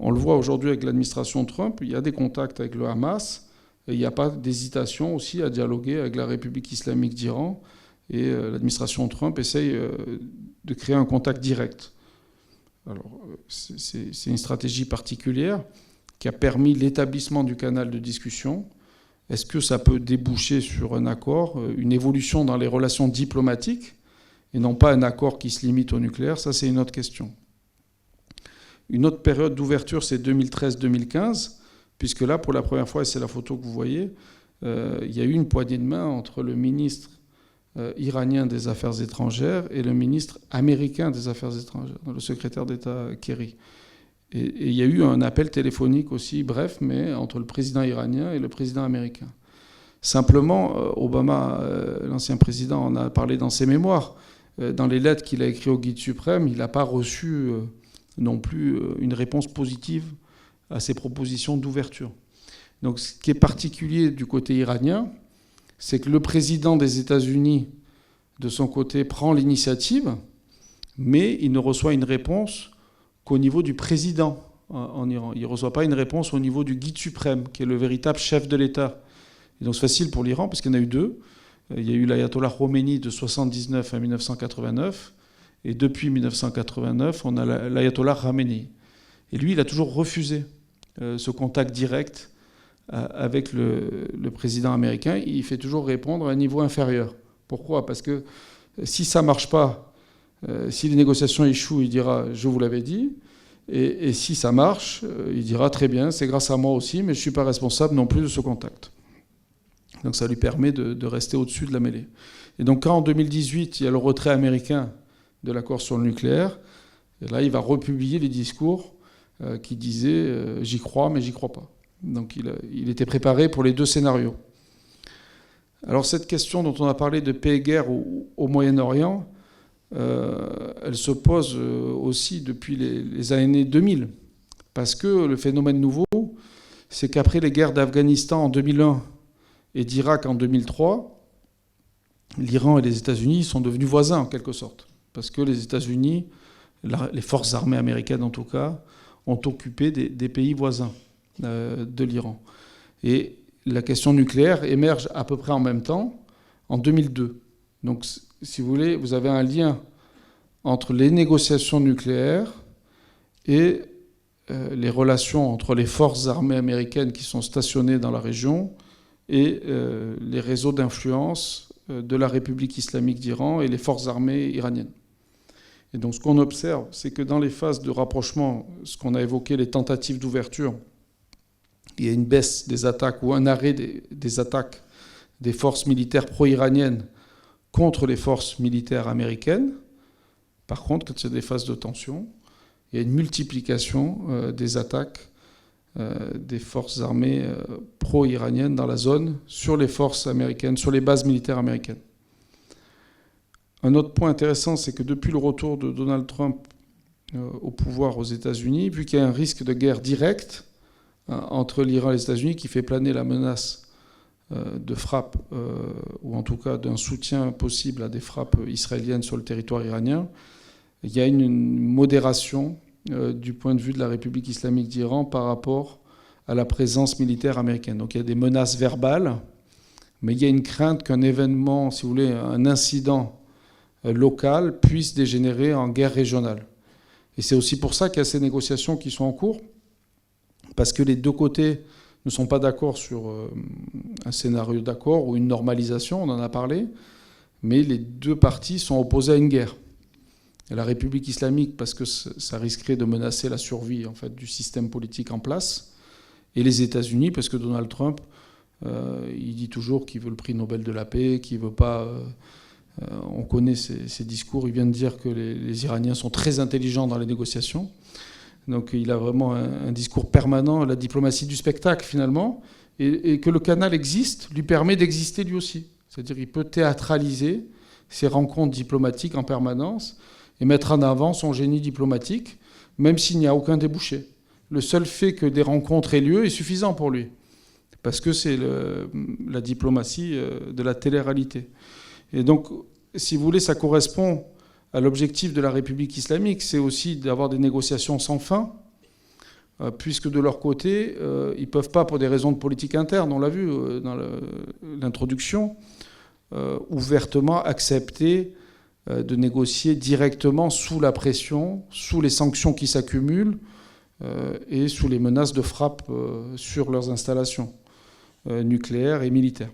On le voit aujourd'hui avec l'administration Trump, il y a des contacts avec le Hamas, et il n'y a pas d'hésitation aussi à dialoguer avec la République islamique d'Iran, et l'administration Trump essaye de créer un contact direct. Alors, c'est une stratégie particulière qui a permis l'établissement du canal de discussion, Est-ce que ça peut déboucher sur un accord, une évolution dans les relations diplomatiques, et non pas un accord qui se limite au nucléaire? Ça, c'est une autre question. Une autre période d'ouverture, c'est 2013-2015, puisque là, pour la première fois, et c'est la photo que vous voyez, il y a eu une poignée de main entre le ministre iranien des Affaires étrangères et le ministre américain des Affaires étrangères, le secrétaire d'État Kerry. Et il y a eu un appel téléphonique aussi, bref, mais entre le président iranien et le président américain. Simplement, Obama, l'ancien président, en a parlé dans ses mémoires. Dans les lettres qu'il a écrites au guide suprême, il n'a pas reçu non plus une réponse positive à ces propositions d'ouverture. Donc ce qui est particulier du côté iranien, c'est que le président des États-Unis, de son côté, prend l'initiative, mais il ne reçoit une réponse qu'au niveau du président en Iran. Il ne reçoit pas une réponse au niveau du guide suprême, qui est le véritable chef de l'État. Et donc c'est facile pour l'Iran, parce qu'il y en a eu deux. Il y a eu l'ayatollah Khomeini de 1979 à 1989, et depuis 1989, on a l'ayatollah Khamenei. Et lui, il a toujours refusé ce contact direct avec le président américain. Il fait toujours répondre à un niveau inférieur. Pourquoi? Parce que si ça ne marche pas, si les négociations échouent, il dira « je vous l'avais dit ». Et si ça marche, il dira « très bien, c'est grâce à moi aussi, mais je ne suis pas responsable non plus de ce contact ». Donc ça lui permet de rester au-dessus de la mêlée. Et donc quand en 2018, il y a le retrait américain de l'accord sur le nucléaire, et là il va republier les discours qui disaient j'y crois, mais j'y crois pas. Donc il était préparé pour les deux scénarios. Alors cette question dont on a parlé de paix et guerre au Moyen-Orient, elle se pose aussi depuis les années 2000. Parce que le phénomène nouveau, c'est qu'après les guerres d'Afghanistan en 2001 et d'Irak en 2003, l'Iran et les États-Unis sont devenus voisins en quelque sorte. Parce que les États-Unis, les forces armées américaines en tout cas, ont occupé des pays voisins de l'Iran. Et la question nucléaire émerge à peu près en même temps, en 2002. Donc, si vous voulez, vous avez un lien entre les négociations nucléaires et les relations entre les forces armées américaines qui sont stationnées dans la région et les réseaux d'influence de la République islamique d'Iran et les forces armées iraniennes. Et donc ce qu'on observe, c'est que dans les phases de rapprochement, ce qu'on a évoqué, les tentatives d'ouverture, il y a une baisse des attaques ou un arrêt des attaques des forces militaires pro-iraniennes contre les forces militaires américaines. Par contre, quand il y a des phases de tension, il y a une multiplication des attaques des forces armées pro-iraniennes dans la zone sur les forces américaines, sur les bases militaires américaines. Un autre point intéressant, c'est que depuis le retour de Donald Trump au pouvoir aux États-Unis, vu qu'il y a un risque de guerre directe entre l'Iran et les États-Unis qui fait planer la menace de frappe, ou en tout cas d'un soutien possible à des frappes israéliennes sur le territoire iranien, il y a une modération du point de vue de la République islamique d'Iran par rapport à la présence militaire américaine. Donc il y a des menaces verbales, mais il y a une crainte qu'un événement, si vous voulez, un incident local puisse dégénérer en guerre régionale. Et c'est aussi pour ça qu'il y a ces négociations qui sont en cours, parce que les deux côtés ne sont pas d'accord sur un scénario d'accord ou une normalisation, on en a parlé, mais les deux parties sont opposées à une guerre. Et la République islamique, parce que ça risquerait de menacer la survie en fait, du système politique en place, et les États-Unis, parce que Donald Trump, il dit toujours qu'il veut le prix Nobel de la paix, qu'il ne veut pas... on connaît ses discours, il vient de dire que les Iraniens sont très intelligents dans les négociations. Donc il a vraiment un discours permanent, la diplomatie du spectacle finalement, et que le canal existe, lui permet d'exister lui aussi. C'est-à-dire qu'il peut théâtraliser ses rencontres diplomatiques en permanence et mettre en avant son génie diplomatique, même s'il n'y a aucun débouché. Le seul fait que des rencontres aient lieu est suffisant pour lui, parce que c'est la diplomatie de la télé-réalité. Et donc, si vous voulez, ça correspond à l'objectif de la République islamique, c'est aussi d'avoir des négociations sans fin, puisque de leur côté, ils ne peuvent pas, pour des raisons de politique interne, on l'a vu dans l'introduction, ouvertement accepter de négocier directement sous la pression, sous les sanctions qui s'accumulent et sous les menaces de frappe sur leurs installations. nucléaire et militaire.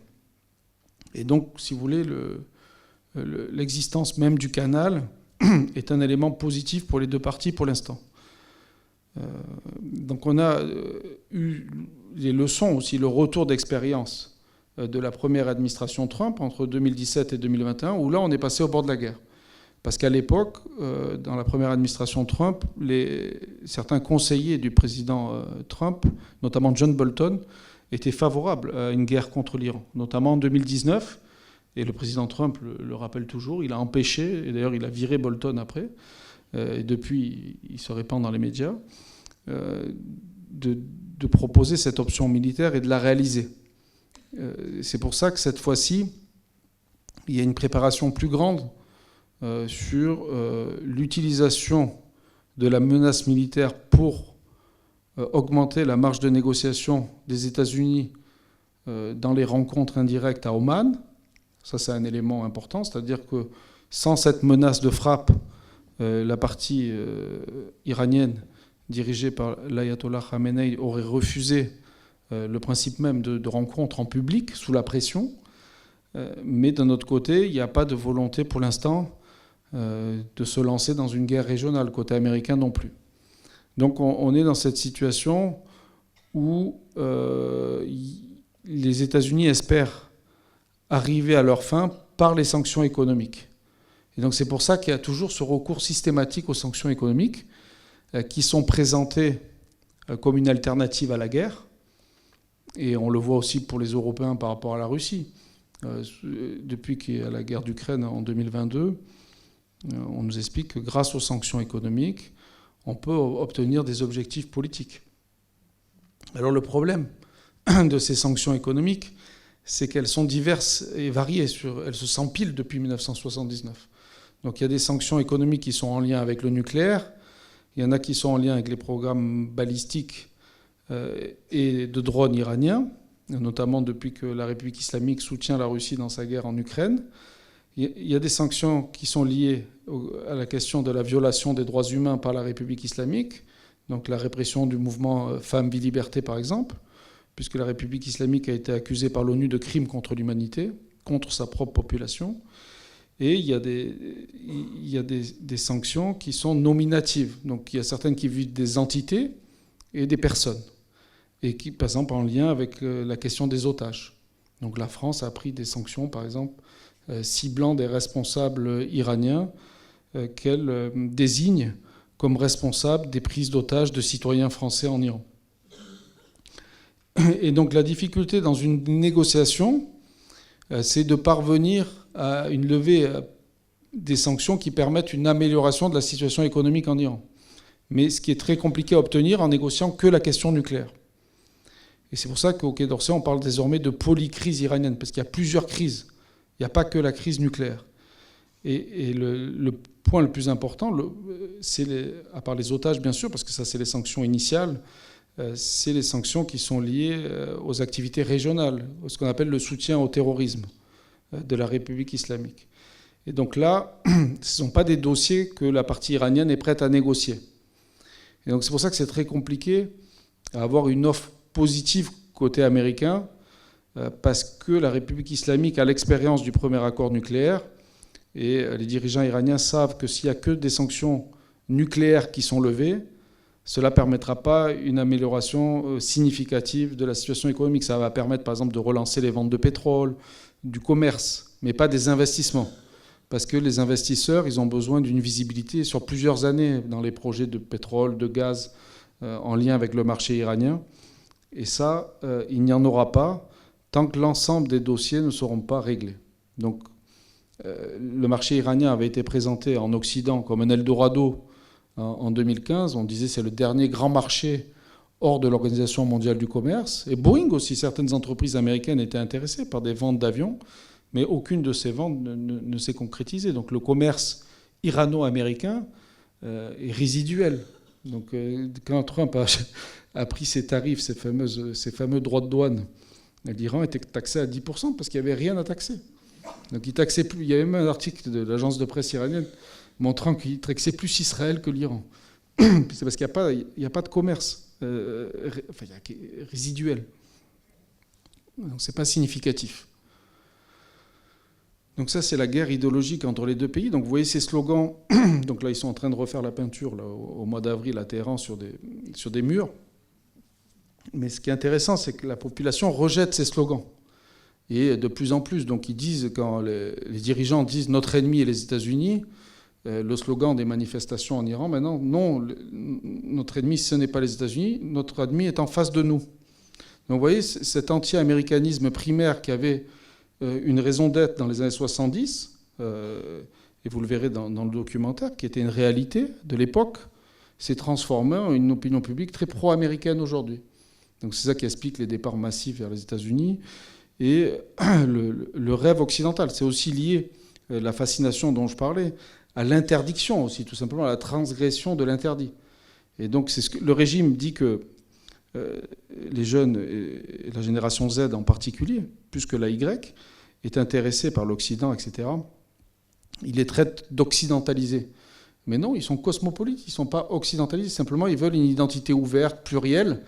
Et donc, si vous voulez, l'existence même du canal est un élément positif pour les deux parties pour l'instant. Donc on a eu les leçons aussi, le retour d'expérience de la première administration Trump entre 2017 et 2021, où là on est passé au bord de la guerre. Parce qu'à l'époque, dans la première administration Trump, certains conseillers du président Trump, notamment John Bolton, étaient favorables à une guerre contre l'Iran, notamment en 2019. Et le président Trump le rappelle toujours, il a empêché, et d'ailleurs il a viré Bolton après, et depuis il se répand dans les médias, de proposer cette option militaire et de la réaliser. C'est pour ça que cette fois-ci, il y a une préparation plus grande sur l'utilisation de la menace militaire pour augmenter la marge de négociation des États-Unis dans les rencontres indirectes à Oman. Ça, c'est un élément important, c'est-à-dire que sans cette menace de frappe, la partie iranienne dirigée par l'ayatollah Khamenei aurait refusé le principe même de rencontre en public, sous la pression. Mais d'un autre côté, il n'y a pas de volonté pour l'instant de se lancer dans une guerre régionale, côté américain non plus. Donc on est dans cette situation où les États-Unis espèrent arriver à leur fin par les sanctions économiques. Et donc c'est pour ça qu'il y a toujours ce recours systématique aux sanctions économiques qui sont présentées comme une alternative à la guerre. Et on le voit aussi pour les Européens par rapport à la Russie. Depuis qu'il y a la guerre d'Ukraine en 2022, on nous explique que grâce aux sanctions économiques, on peut obtenir des objectifs politiques. Alors le problème de ces sanctions économiques, c'est qu'elles sont diverses et variées. Elles se s'empilent depuis 1979. Donc il y a des sanctions économiques qui sont en lien avec le nucléaire, il y en a qui sont en lien avec les programmes balistiques et de drones iraniens, notamment depuis que la République islamique soutient la Russie dans sa guerre en Ukraine. Il y a des sanctions qui sont liées à la question de la violation des droits humains par la République islamique, donc la répression du mouvement Femmes, Vie, Liberté par exemple, puisque la République islamique a été accusée par l'ONU de crimes contre l'humanité, contre sa propre population. Et il y a des sanctions qui sont nominatives. Donc il y a certaines qui visent des entités et des personnes, et qui, par exemple, en lien avec la question des otages. Donc la France a pris des sanctions, par exemple, ciblant des responsables iraniens qu'elle désigne comme responsables des prises d'otages de citoyens français en Iran. Et donc la difficulté dans une négociation, c'est de parvenir à une levée des sanctions qui permettent une amélioration de la situation économique en Iran. Mais ce qui est très compliqué à obtenir en négociant que la question nucléaire. Et c'est pour ça qu'au Quai d'Orsay, on parle désormais de polycrise iranienne, parce qu'il y a plusieurs crises. Il n'y a pas que la crise nucléaire. Et le point le plus important, c'est à part les otages, bien sûr, parce que ça, c'est les sanctions initiales, c'est les sanctions qui sont liées aux activités régionales, ce qu'on appelle le soutien au terrorisme de la République islamique. Et donc là, ce ne sont pas des dossiers que la partie iranienne est prête à négocier. Et donc c'est pour ça que c'est très compliqué à avoir une offre positive côté américain, parce que la République islamique a l'expérience du premier accord nucléaire, et les dirigeants iraniens savent que s'il n'y a que des sanctions nucléaires qui sont levées, cela ne permettra pas une amélioration significative de la situation économique. Ça va permettre, par exemple, de relancer les ventes de pétrole, du commerce, mais pas des investissements. Parce que les investisseurs, ils ont besoin d'une visibilité sur plusieurs années dans les projets de pétrole, de gaz, en lien avec le marché iranien. Et ça, il n'y en aura pas tant que l'ensemble des dossiers ne seront pas réglés. Donc, le marché iranien avait été présenté en Occident comme un Eldorado en 2015. On disait que c'est le dernier grand marché hors de l'Organisation mondiale du commerce. Et Boeing aussi, certaines entreprises américaines étaient intéressées par des ventes d'avions, mais aucune de ces ventes ne s'est concrétisée. Donc le commerce irano-américain est résiduel. Donc quand Trump a pris ses tarifs, ces fameux droits de douane, l'Iran était taxé à 10% parce qu'il n'y avait rien à taxer. Donc il taxait plus. Il y avait même un article de l'agence de presse iranienne montrant qu'il taxait plus Israël que l'Iran. C'est parce qu'il n'y a pas de commerce résiduel. Donc c'est pas significatif. Donc ça, c'est la guerre idéologique entre les deux pays. Donc vous voyez ces slogans. Donc là, ils sont en train de refaire la peinture là, au mois d'avril à Téhéran sur des murs. Mais ce qui est intéressant, c'est que la population rejette ces slogans. Et de plus en plus. Donc ils disent, quand les dirigeants disent notre ennemi est les États-Unis, le slogan des manifestations en Iran maintenant, non, notre ennemi, ce n'est pas les États-Unis, notre ennemi est en face de nous. Donc vous voyez, cet anti-américanisme primaire qui avait une raison d'être dans les années 70, et vous le verrez dans le documentaire, qui était une réalité de l'époque, s'est transformé en une opinion publique très pro-américaine aujourd'hui. Donc c'est ça qui explique les départs massifs vers les États-Unis et le rêve occidental. C'est aussi lié, la fascination dont je parlais, à l'interdiction aussi, tout simplement à la transgression de l'interdit. Et donc c'est ce que le régime dit que les jeunes, et la génération Z en particulier, plus que la Y, est intéressée par l'Occident, etc. Il les traite d'occidentalisés. Mais non, ils sont cosmopolites, ils ne sont pas occidentalisés, simplement ils veulent une identité ouverte, plurielle,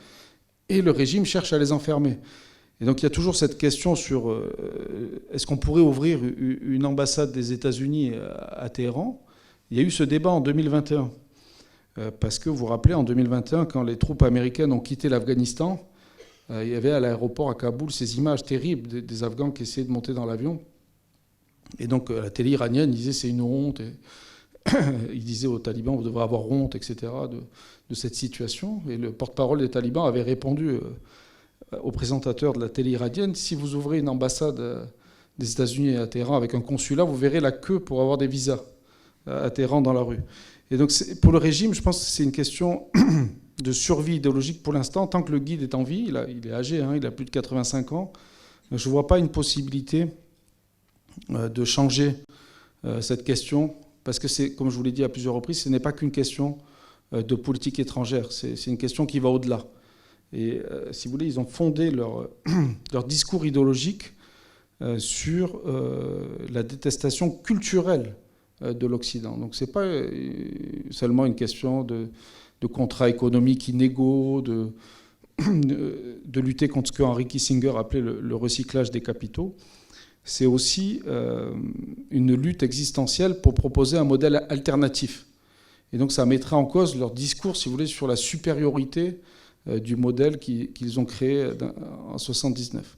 et le régime cherche à les enfermer. Et donc il y a toujours cette question sur est-ce qu'on pourrait ouvrir une ambassade des États-Unis à Téhéran. Il y a eu ce débat en 2021. Parce que vous vous rappelez, en 2021, quand les troupes américaines ont quitté l'Afghanistan, il y avait à l'aéroport à Kaboul ces images terribles des Afghans qui essayaient de monter dans l'avion. Et donc la télé iranienne disait c'est une honte. Et il disait aux talibans vous devrez avoir honte, etc. de cette situation. Et le porte-parole des talibans avait répondu au présentateur de la télé iranienne si vous ouvrez une ambassade des États-Unis à Téhéran avec un consulat, vous verrez la queue pour avoir des visas à Téhéran dans la rue. Et donc pour le régime, je pense que c'est une question de survie idéologique pour l'instant. Tant que le guide est en vie, il est âgé, hein, il a plus de 85 ans, je ne vois pas une possibilité de changer cette question, parce que c'est, comme je vous l'ai dit à plusieurs reprises, ce n'est pas qu'une question de politique étrangère, c'est une question qui va au-delà. Et si vous voulez, ils ont fondé leur discours idéologique sur la détestation culturelle de l'Occident. Donc ce n'est pas seulement une question de contrats économiques inégaux, de lutter contre ce que Henry Kissinger appelait le recyclage des capitaux. C'est aussi une lutte existentielle pour proposer un modèle alternatif. Et donc ça mettrait en cause leur discours, si vous voulez, sur la supériorité du modèle qu'ils ont créé en 1979.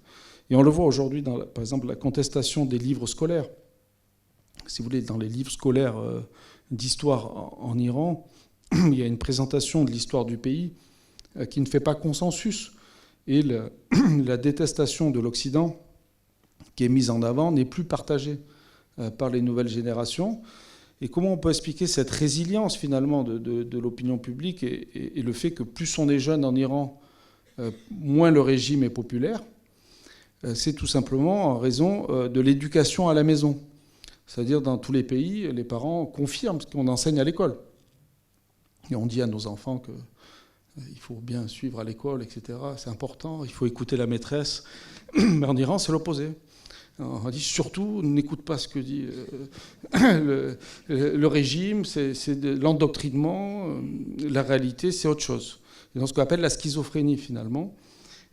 Et on le voit aujourd'hui dans, par exemple, la contestation des livres scolaires. Si vous voulez, dans les livres scolaires d'histoire en Iran, il y a une présentation de l'histoire du pays qui ne fait pas consensus. Et la détestation de l'Occident qui est mise en avant n'est plus partagée par les nouvelles générations. Et comment on peut expliquer cette résilience finalement de l'opinion publique et le fait que plus on est jeune en Iran, moins le régime est populaire? C'est tout simplement en raison de l'éducation à la maison. C'est-à-dire dans tous les pays, les parents confirment ce qu'on enseigne à l'école. Et on dit à nos enfants qu'il faut bien suivre à l'école, etc. C'est important, il faut écouter la maîtresse. Mais en Iran, c'est l'opposé. On dit surtout, n'écoute pas ce que dit le régime, c'est de l'endoctrinement, la réalité, c'est autre chose. C'est ce qu'on appelle la schizophrénie, finalement.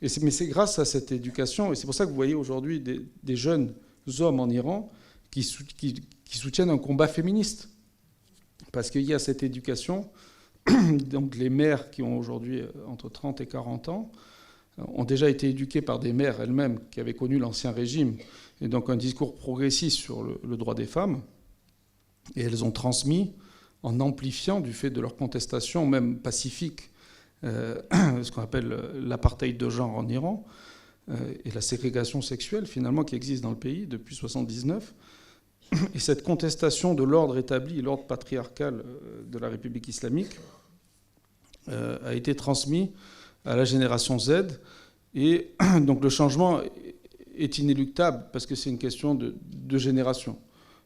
Mais c'est grâce à cette éducation, et c'est pour ça que vous voyez aujourd'hui des jeunes hommes en Iran qui soutiennent un combat féministe. Parce qu'il y a cette éducation. Donc les mères qui ont aujourd'hui entre 30 et 40 ans ont déjà été éduquées par des mères elles-mêmes qui avaient connu l'Ancien Régime, et donc un discours progressiste sur le droit des femmes. Et elles ont transmis, en amplifiant du fait de leur contestation, même pacifique, ce qu'on appelle l'apartheid de genre en Iran, et la ségrégation sexuelle finalement qui existe dans le pays depuis 1979. Et cette contestation de l'ordre établi, l'ordre patriarcal de la République islamique, a été transmis à la génération Z. Et donc le changement est inéluctable parce que c'est une question de génération.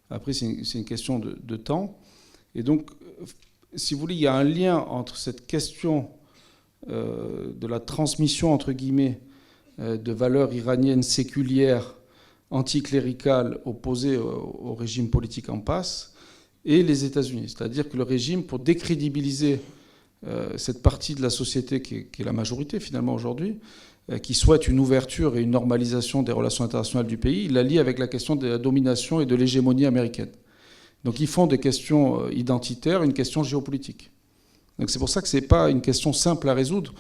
Après, c'est une question de temps. Et donc, si vous voulez, il y a un lien entre cette question de la transmission, entre guillemets, de valeurs iraniennes séculières, anticléricales, opposées au régime politique en place, et les États-Unis. C'est-à-dire que le régime, pour décrédibiliser cette partie de la société qui est la majorité finalement aujourd'hui, qui souhaite une ouverture et une normalisation des relations internationales du pays, il la lie avec la question de la domination et de l'hégémonie américaine. Donc ils font des questions identitaires une question géopolitique. Donc c'est pour ça que ce n'est pas une question simple à résoudre,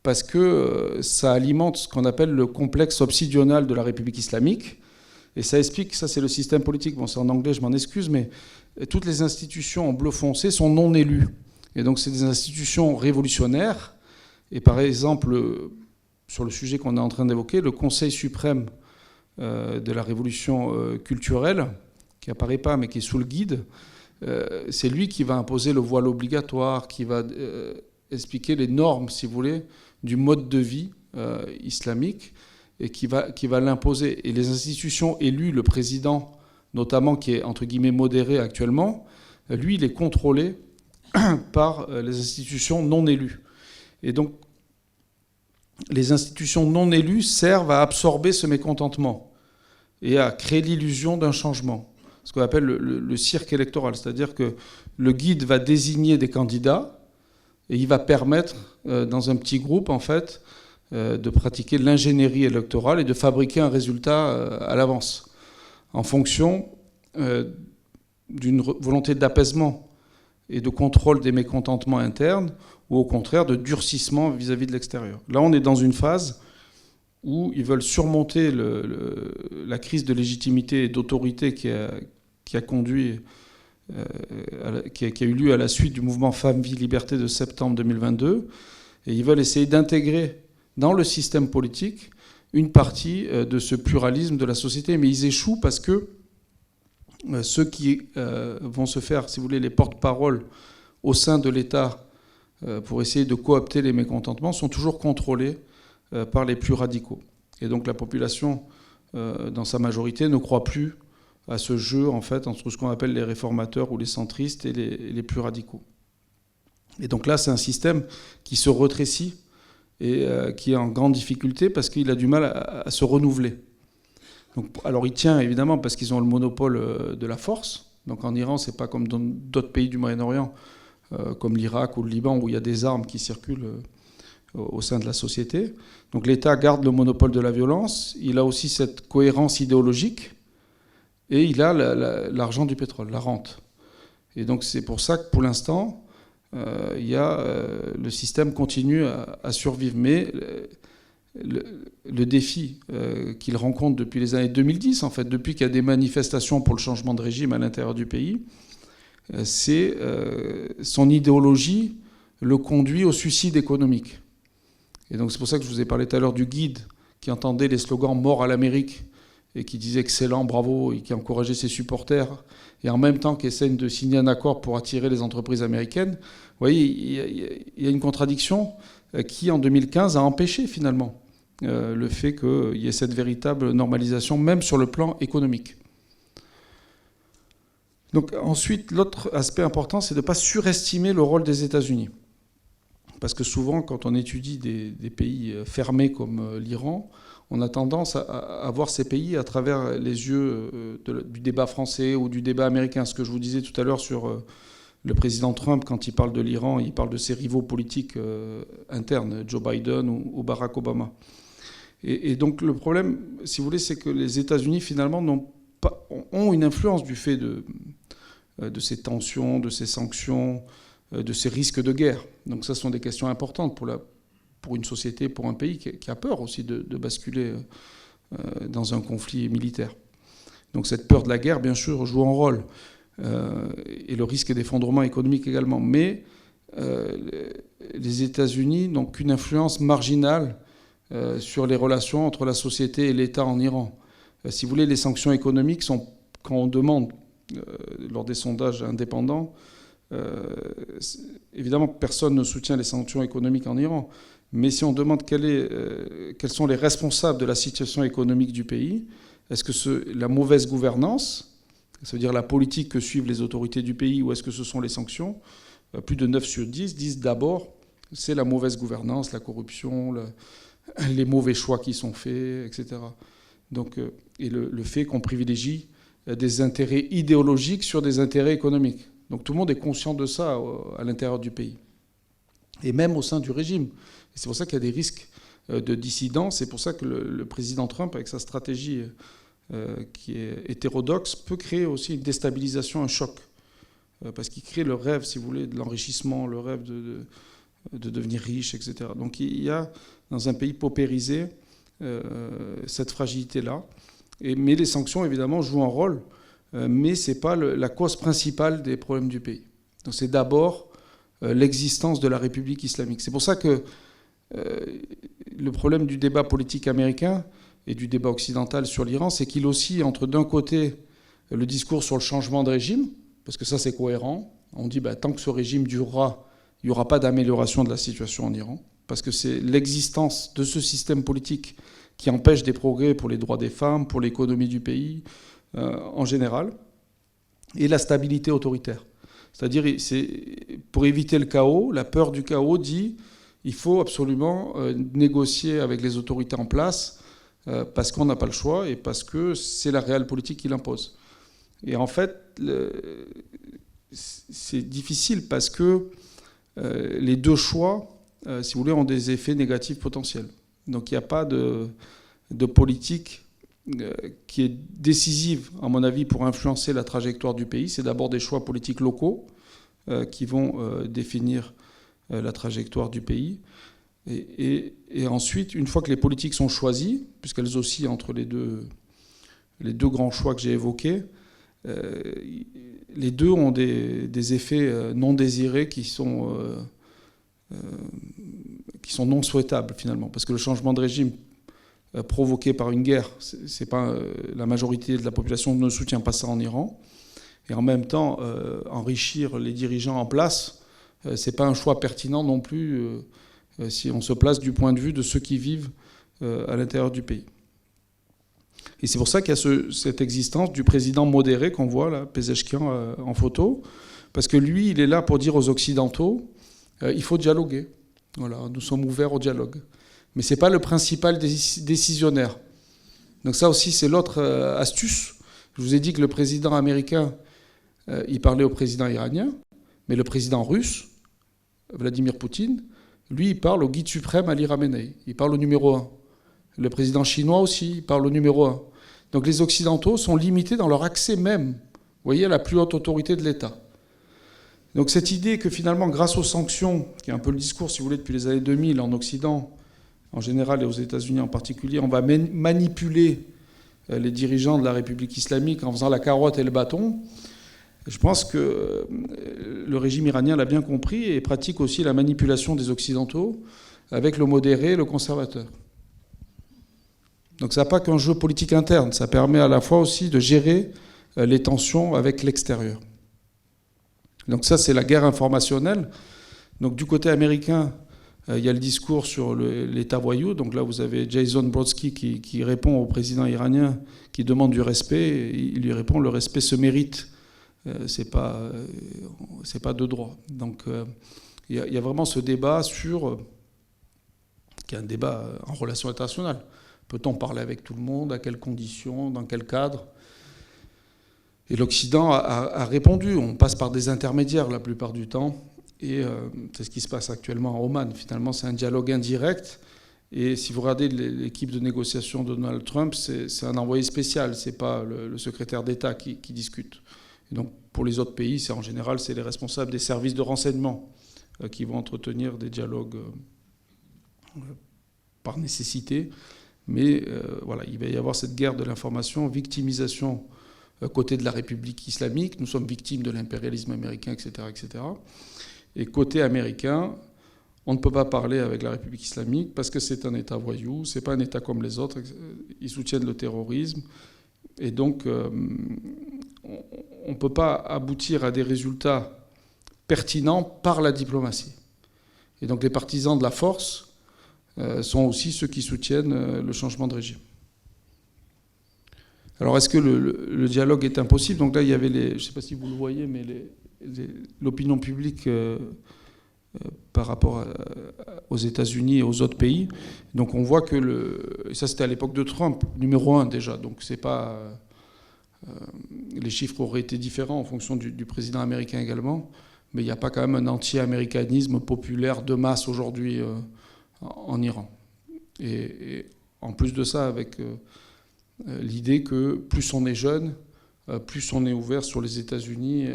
parce que ça alimente ce qu'on appelle le complexe obsidional de la République islamique, et ça explique, ça c'est le système politique, bon c'est en anglais, je m'en excuse, mais toutes les institutions en bleu foncé sont non élues. Et donc c'est des institutions révolutionnaires, et par exemple, sur le sujet qu'on est en train d'évoquer, le Conseil suprême de la révolution culturelle, qui apparaît pas mais qui est sous le guide, c'est lui qui va imposer le voile obligatoire, qui va expliquer les normes, si vous voulez, du mode de vie islamique, et qui va l'imposer. Et les institutions élues, le président notamment, qui est entre guillemets modéré actuellement, lui, il est contrôlé par les institutions non élues. Et donc, les institutions non élues servent à absorber ce mécontentement et à créer l'illusion d'un changement. Ce qu'on appelle le cirque électoral. C'est-à-dire que le guide va désigner des candidats et il va permettre, dans un petit groupe, en fait, de pratiquer l'ingénierie électorale et de fabriquer un résultat à l'avance, en fonction d'une volonté d'apaisement et de contrôle des mécontentements internes, ou au contraire de durcissement vis-à-vis de l'extérieur. Là, on est dans une phase où ils veulent surmonter la crise de légitimité et d'autorité qui a conduit, qui a eu lieu à la suite du mouvement Femmes, Vie, Liberté de septembre 2022, et ils veulent essayer d'intégrer dans le système politique une partie de ce pluralisme de la société, mais ils échouent parce que ceux qui vont se faire, si vous voulez, les porte-paroles au sein de l'État pour essayer de coopter les mécontentements sont toujours contrôlés par les plus radicaux. Et donc la population, dans sa majorité, ne croit plus à ce jeu, en fait, entre ce qu'on appelle les réformateurs ou les centristes et les plus radicaux. Et donc là, c'est un système qui se rétrécit et qui est en grande difficulté parce qu'il a du mal à se renouveler. Donc, alors il tient évidemment parce qu'ils ont le monopole de la force. Donc en Iran, c'est pas comme dans d'autres pays du Moyen-Orient, comme l'Irak ou le Liban, où il y a des armes qui circulent au sein de la société. Donc l'État garde le monopole de la violence. Il a aussi cette cohérence idéologique et il a l'argent du pétrole, la rente. Et donc c'est pour ça que pour l'instant, le système continue à survivre. Mais le défi qu'il rencontre depuis les années 2010, en fait, depuis qu'il y a des manifestations pour le changement de régime à l'intérieur du pays, c'est son idéologie le conduit au suicide économique. Et donc c'est pour ça que je vous ai parlé tout à l'heure du guide qui entendait les slogans « Mort à l'Amérique » et qui disait « Excellent, bravo » et qui encourageait ses supporters, et en même temps qui essaie de signer un accord pour attirer les entreprises américaines. Vous voyez, il y a une contradiction qui, en 2015, a empêché finalement le fait qu'il y ait cette véritable normalisation, même sur le plan économique. Donc ensuite, l'autre aspect important, c'est de ne pas surestimer le rôle des États-Unis. Parce que souvent, quand on étudie des pays fermés comme l'Iran, on a tendance à voir ces pays à travers les yeux du débat français ou du débat américain. Ce que je vous disais tout à l'heure sur le président Trump, quand il parle de l'Iran, il parle de ses rivaux politiques internes, Joe Biden ou Barack Obama. Et donc le problème, si vous voulez, c'est que les États-Unis, finalement, ont une influence du fait de ces tensions, de ces sanctions, de ces risques de guerre. Donc ça, ce sont des questions importantes pour une société, pour un pays qui a peur aussi de basculer dans un conflit militaire. Donc cette peur de la guerre, bien sûr, joue un rôle. Et le risque d'effondrement économique également. Mais les États-Unis n'ont qu'une influence marginale sur les relations entre la société et l'État en Iran. Si vous voulez, les sanctions économiques sont, quand on demande, lors des sondages indépendants, évidemment, personne ne soutient les sanctions économiques en Iran. Mais si on demande quels sont les responsables de la situation économique du pays, est-ce que la mauvaise gouvernance, ça veut dire la politique que suivent les autorités du pays, ou est-ce que ce sont les sanctions, plus de 9 sur 10 disent d'abord c'est la mauvaise gouvernance, la corruption, les mauvais choix qui sont faits, etc. Donc, et le fait qu'on privilégie des intérêts idéologiques sur des intérêts économiques. Donc tout le monde est conscient de ça à l'intérieur du pays. et même au sein du régime. Et c'est pour ça qu'il y a des risques de dissidents. C'est pour ça que le président Trump, avec sa stratégie qui est hétérodoxe, peut créer aussi une déstabilisation, un choc. Parce qu'il crée le rêve, si vous voulez, de l'enrichissement, le rêve de devenir riche, etc. Donc il y a, dans un pays paupérisé, cette fragilité-là. Mais les sanctions, évidemment, jouent un rôle, mais ce n'est pas la cause principale des problèmes du pays. Donc c'est d'abord l'existence de la République islamique. C'est pour ça que le problème du débat politique américain et du débat occidental sur l'Iran, c'est qu'il oscille entre, d'un côté, le discours sur le changement de régime, parce que ça, c'est cohérent. On dit, tant que ce régime durera, il n'y aura pas d'amélioration de la situation en Iran, parce que c'est l'existence de ce système politique qui empêche des progrès pour les droits des femmes, pour l'économie du pays, en général, et la stabilité autoritaire. C'est-à-dire, pour éviter le chaos, la peur du chaos dit il faut absolument négocier avec les autorités en place parce qu'on n'a pas le choix et parce que c'est la réelle politique qui l'impose. Et en fait, c'est difficile parce que les deux choix, si vous voulez, ont des effets négatifs potentiels. Donc il n'y a pas de politique qui est décisive, à mon avis, pour influencer la trajectoire du pays. C'est d'abord des choix politiques locaux qui vont définir la trajectoire du pays. Et ensuite, une fois que les politiques sont choisies, puisqu'elles oscillent entre les deux grands choix que j'ai évoqués, les deux ont des effets non désirés qui sont non souhaitables, finalement. Parce que le changement de régime provoqué par une guerre, c'est pas, la majorité de la population ne soutient pas ça en Iran. Et en même temps, enrichir les dirigeants en place, c'est pas un choix pertinent non plus si on se place du point de vue de ceux qui vivent à l'intérieur du pays. Et c'est pour ça qu'il y a cette existence du président modéré qu'on voit là, Pezeshkian en photo, parce que lui, il est là pour dire aux Occidentaux, il faut dialoguer. Voilà, nous sommes ouverts au dialogue. Mais c'est pas le principal décisionnaire. Donc ça aussi, c'est l'autre astuce. Je vous ai dit que le président américain, il parlait au président iranien, mais le président russe, Vladimir Poutine, lui, il parle au guide suprême Ali Khamenei. Il parle au numéro 1. Le président chinois aussi, il parle au numéro 1. Donc les Occidentaux sont limités dans leur accès même, vous voyez, à la plus haute autorité de l'État. Donc cette idée que finalement, grâce aux sanctions, qui est un peu le discours, si vous voulez, depuis les années 2000 en Occident, en général et aux États-Unis en particulier, on va manipuler les dirigeants de la République islamique en faisant la carotte et le bâton. Je pense que le régime iranien l'a bien compris et pratique aussi la manipulation des Occidentaux avec le modéré et le conservateur. Donc ça n'a pas qu'un jeu politique interne, ça permet à la fois aussi de gérer les tensions avec l'extérieur. Donc ça, c'est la guerre informationnelle. Donc du côté américain, il y a le discours sur l'État voyou. Donc là, vous avez Jason Brodsky qui répond au président iranien qui demande du respect. Il lui répond, le respect se mérite. C'est pas de droit. Donc il y a vraiment ce débat qui est un débat en relations internationales. Peut-on parler avec tout le monde? À quelles conditions? Dans quel cadre? Et l'Occident a répondu. On passe par des intermédiaires la plupart du temps. Et c'est ce qui se passe actuellement en Oman. Finalement, c'est un dialogue indirect. Et si vous regardez l'équipe de négociation de Donald Trump, c'est un envoyé spécial. Ce n'est pas le secrétaire d'État qui discute. Et donc, pour les autres pays, en général, c'est les responsables des services de renseignement qui vont entretenir des dialogues par nécessité. Mais voilà, il va y avoir cette guerre de l'information, victimisation côté de la République islamique. Nous sommes victimes de l'impérialisme américain, etc., etc. Et côté américain, on ne peut pas parler avec la République islamique parce que c'est un État voyou, c'est pas un État comme les autres, ils soutiennent le terrorisme. Et donc, on ne peut pas aboutir à des résultats pertinents par la diplomatie. Et donc les partisans de la force sont aussi ceux qui soutiennent le changement de régime. Alors est-ce que le dialogue est impossible? Donc là, il y avait je ne sais pas si vous le voyez, mais l'opinion publique par rapport aux États-Unis et aux autres pays. Donc on voit que et ça c'était à l'époque de Trump, numéro 1 déjà. Donc c'est pas les chiffres auraient été différents en fonction du président américain également. mais il n'y a pas quand même un anti-américanisme populaire de masse aujourd'hui en Iran. Et en plus de ça, avec l'idée que plus on est jeune, plus on est ouvert sur les États-Unis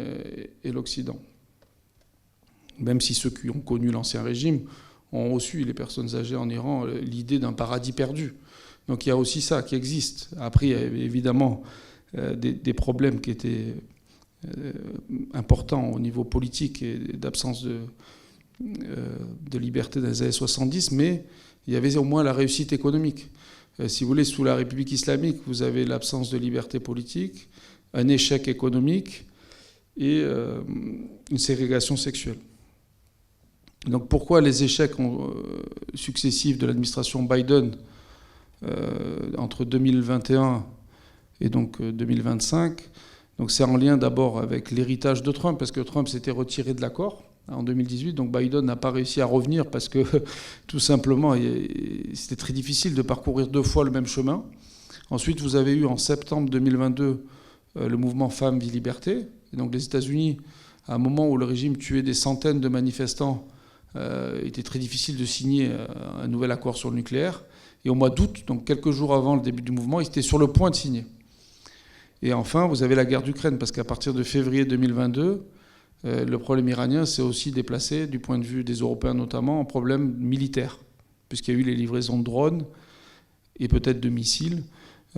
et l'Occident. Même si ceux qui ont connu l'Ancien Régime ont reçu, les personnes âgées en Iran, l'idée d'un paradis perdu. Donc il y a aussi ça qui existe. Après, il y a évidemment des problèmes qui étaient importants au niveau politique et d'absence de liberté dans les années 70, mais il y avait au moins la réussite économique. Si vous voulez, sous la République islamique, vous avez l'absence de liberté politique, un échec économique et une ségrégation sexuelle. Donc pourquoi les échecs successifs de l'administration Biden entre 2021 et donc 2025 ? Donc c'est en lien d'abord avec l'héritage de Trump, parce que Trump s'était retiré de l'accord en 2018, donc Biden n'a pas réussi à revenir parce que tout simplement c'était très difficile de parcourir 2 fois le même chemin. Ensuite, vous avez eu en septembre 2022 le mouvement Femmes, Vie, Liberté. Et donc les États-Unis, à un moment où le régime tuait des centaines de manifestants, était très difficile de signer un nouvel accord sur le nucléaire. Et au mois d'août, donc quelques jours avant le début du mouvement, ils étaient sur le point de signer. Et enfin, vous avez la guerre d'Ukraine, parce qu'à partir de février 2022, le problème iranien s'est aussi déplacé, du point de vue des Européens notamment, en problème militaire, puisqu'il y a eu les livraisons de drones et peut-être de missiles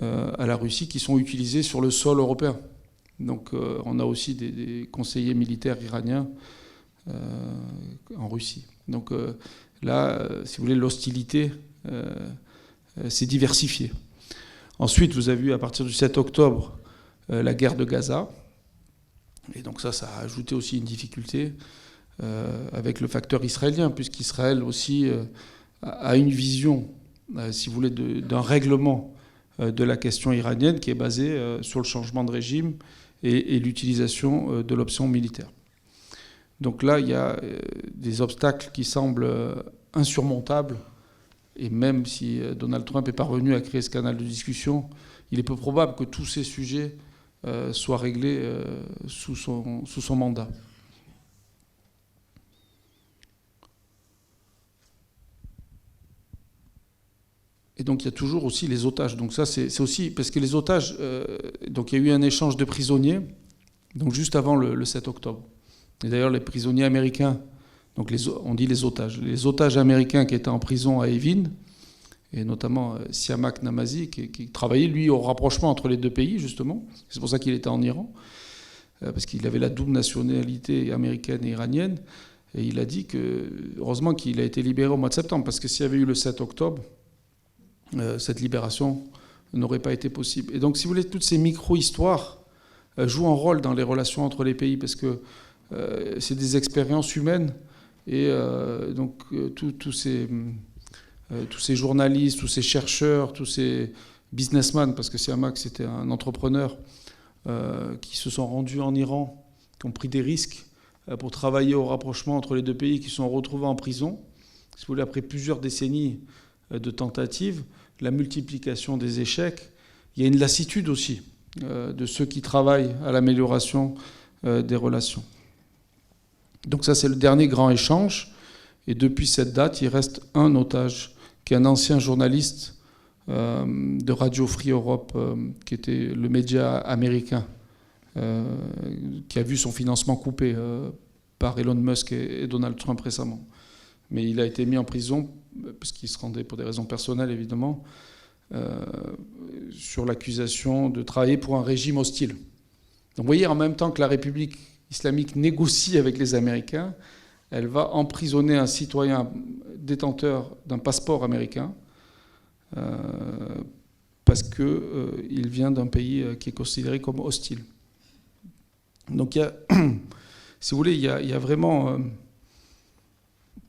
à la Russie qui sont utilisés sur le sol européen. Donc on a aussi des conseillers militaires iraniens en Russie. Donc là, si vous voulez, l'hostilité s'est diversifiée. Ensuite, vous avez eu, à partir du 7 octobre, la guerre de Gaza. Et donc ça a ajouté aussi une difficulté avec le facteur israélien, puisqu'Israël aussi a une vision, si vous voulez, d'un règlement de la question iranienne qui est basée sur le changement de régime et l'utilisation de l'option militaire. Donc là, il y a des obstacles qui semblent insurmontables, et même si Donald Trump est parvenu à créer ce canal de discussion, il est peu probable que tous ces sujets soient réglés sous son mandat. Et donc il y a toujours aussi les otages. Donc ça, c'est aussi parce que les otages, donc il y a eu un échange de prisonniers, donc juste avant le 7 octobre. Et d'ailleurs, les prisonniers américains, donc on dit les otages américains qui étaient en prison à Evin, et notamment Siamak Namazi, qui travaillait, lui, au rapprochement entre les 2 pays, justement. C'est pour ça qu'il était en Iran, parce qu'il avait la double nationalité américaine et iranienne. Et il a dit que, heureusement qu'il a été libéré au mois de septembre, parce que s'il y avait eu le 7 octobre, cette libération n'aurait pas été possible. Et donc, si vous voulez, toutes ces micro-histoires jouent un rôle dans les relations entre les pays, parce que c'est des expériences humaines, et donc tous ces journalistes, tous ces chercheurs, tous ces businessmen, parce que Siamak c'était un entrepreneur, qui se sont rendus en Iran, qui ont pris des risques pour travailler au rapprochement entre les 2 pays, qui se sont retrouvés en prison. Si vous voulez, après plusieurs décennies de tentatives, la multiplication des échecs, il y a une lassitude aussi de ceux qui travaillent à l'amélioration des relations. Donc ça, c'est le dernier grand échange. Et depuis cette date, il reste un otage, qui est un ancien journaliste de Radio Free Europe, qui était le média américain, qui a vu son financement coupé par Elon Musk et Donald Trump récemment. Mais il a été mis en prison, parce qu'il se rendait pour des raisons personnelles, évidemment, sur l'accusation de travailler pour un régime hostile. Donc vous voyez, en même temps que la République islamique négocie avec les Américains, elle va emprisonner un citoyen détenteur d'un passeport américain parce qu'il vient d'un pays qui est considéré comme hostile. Donc, si vous voulez, il y a vraiment,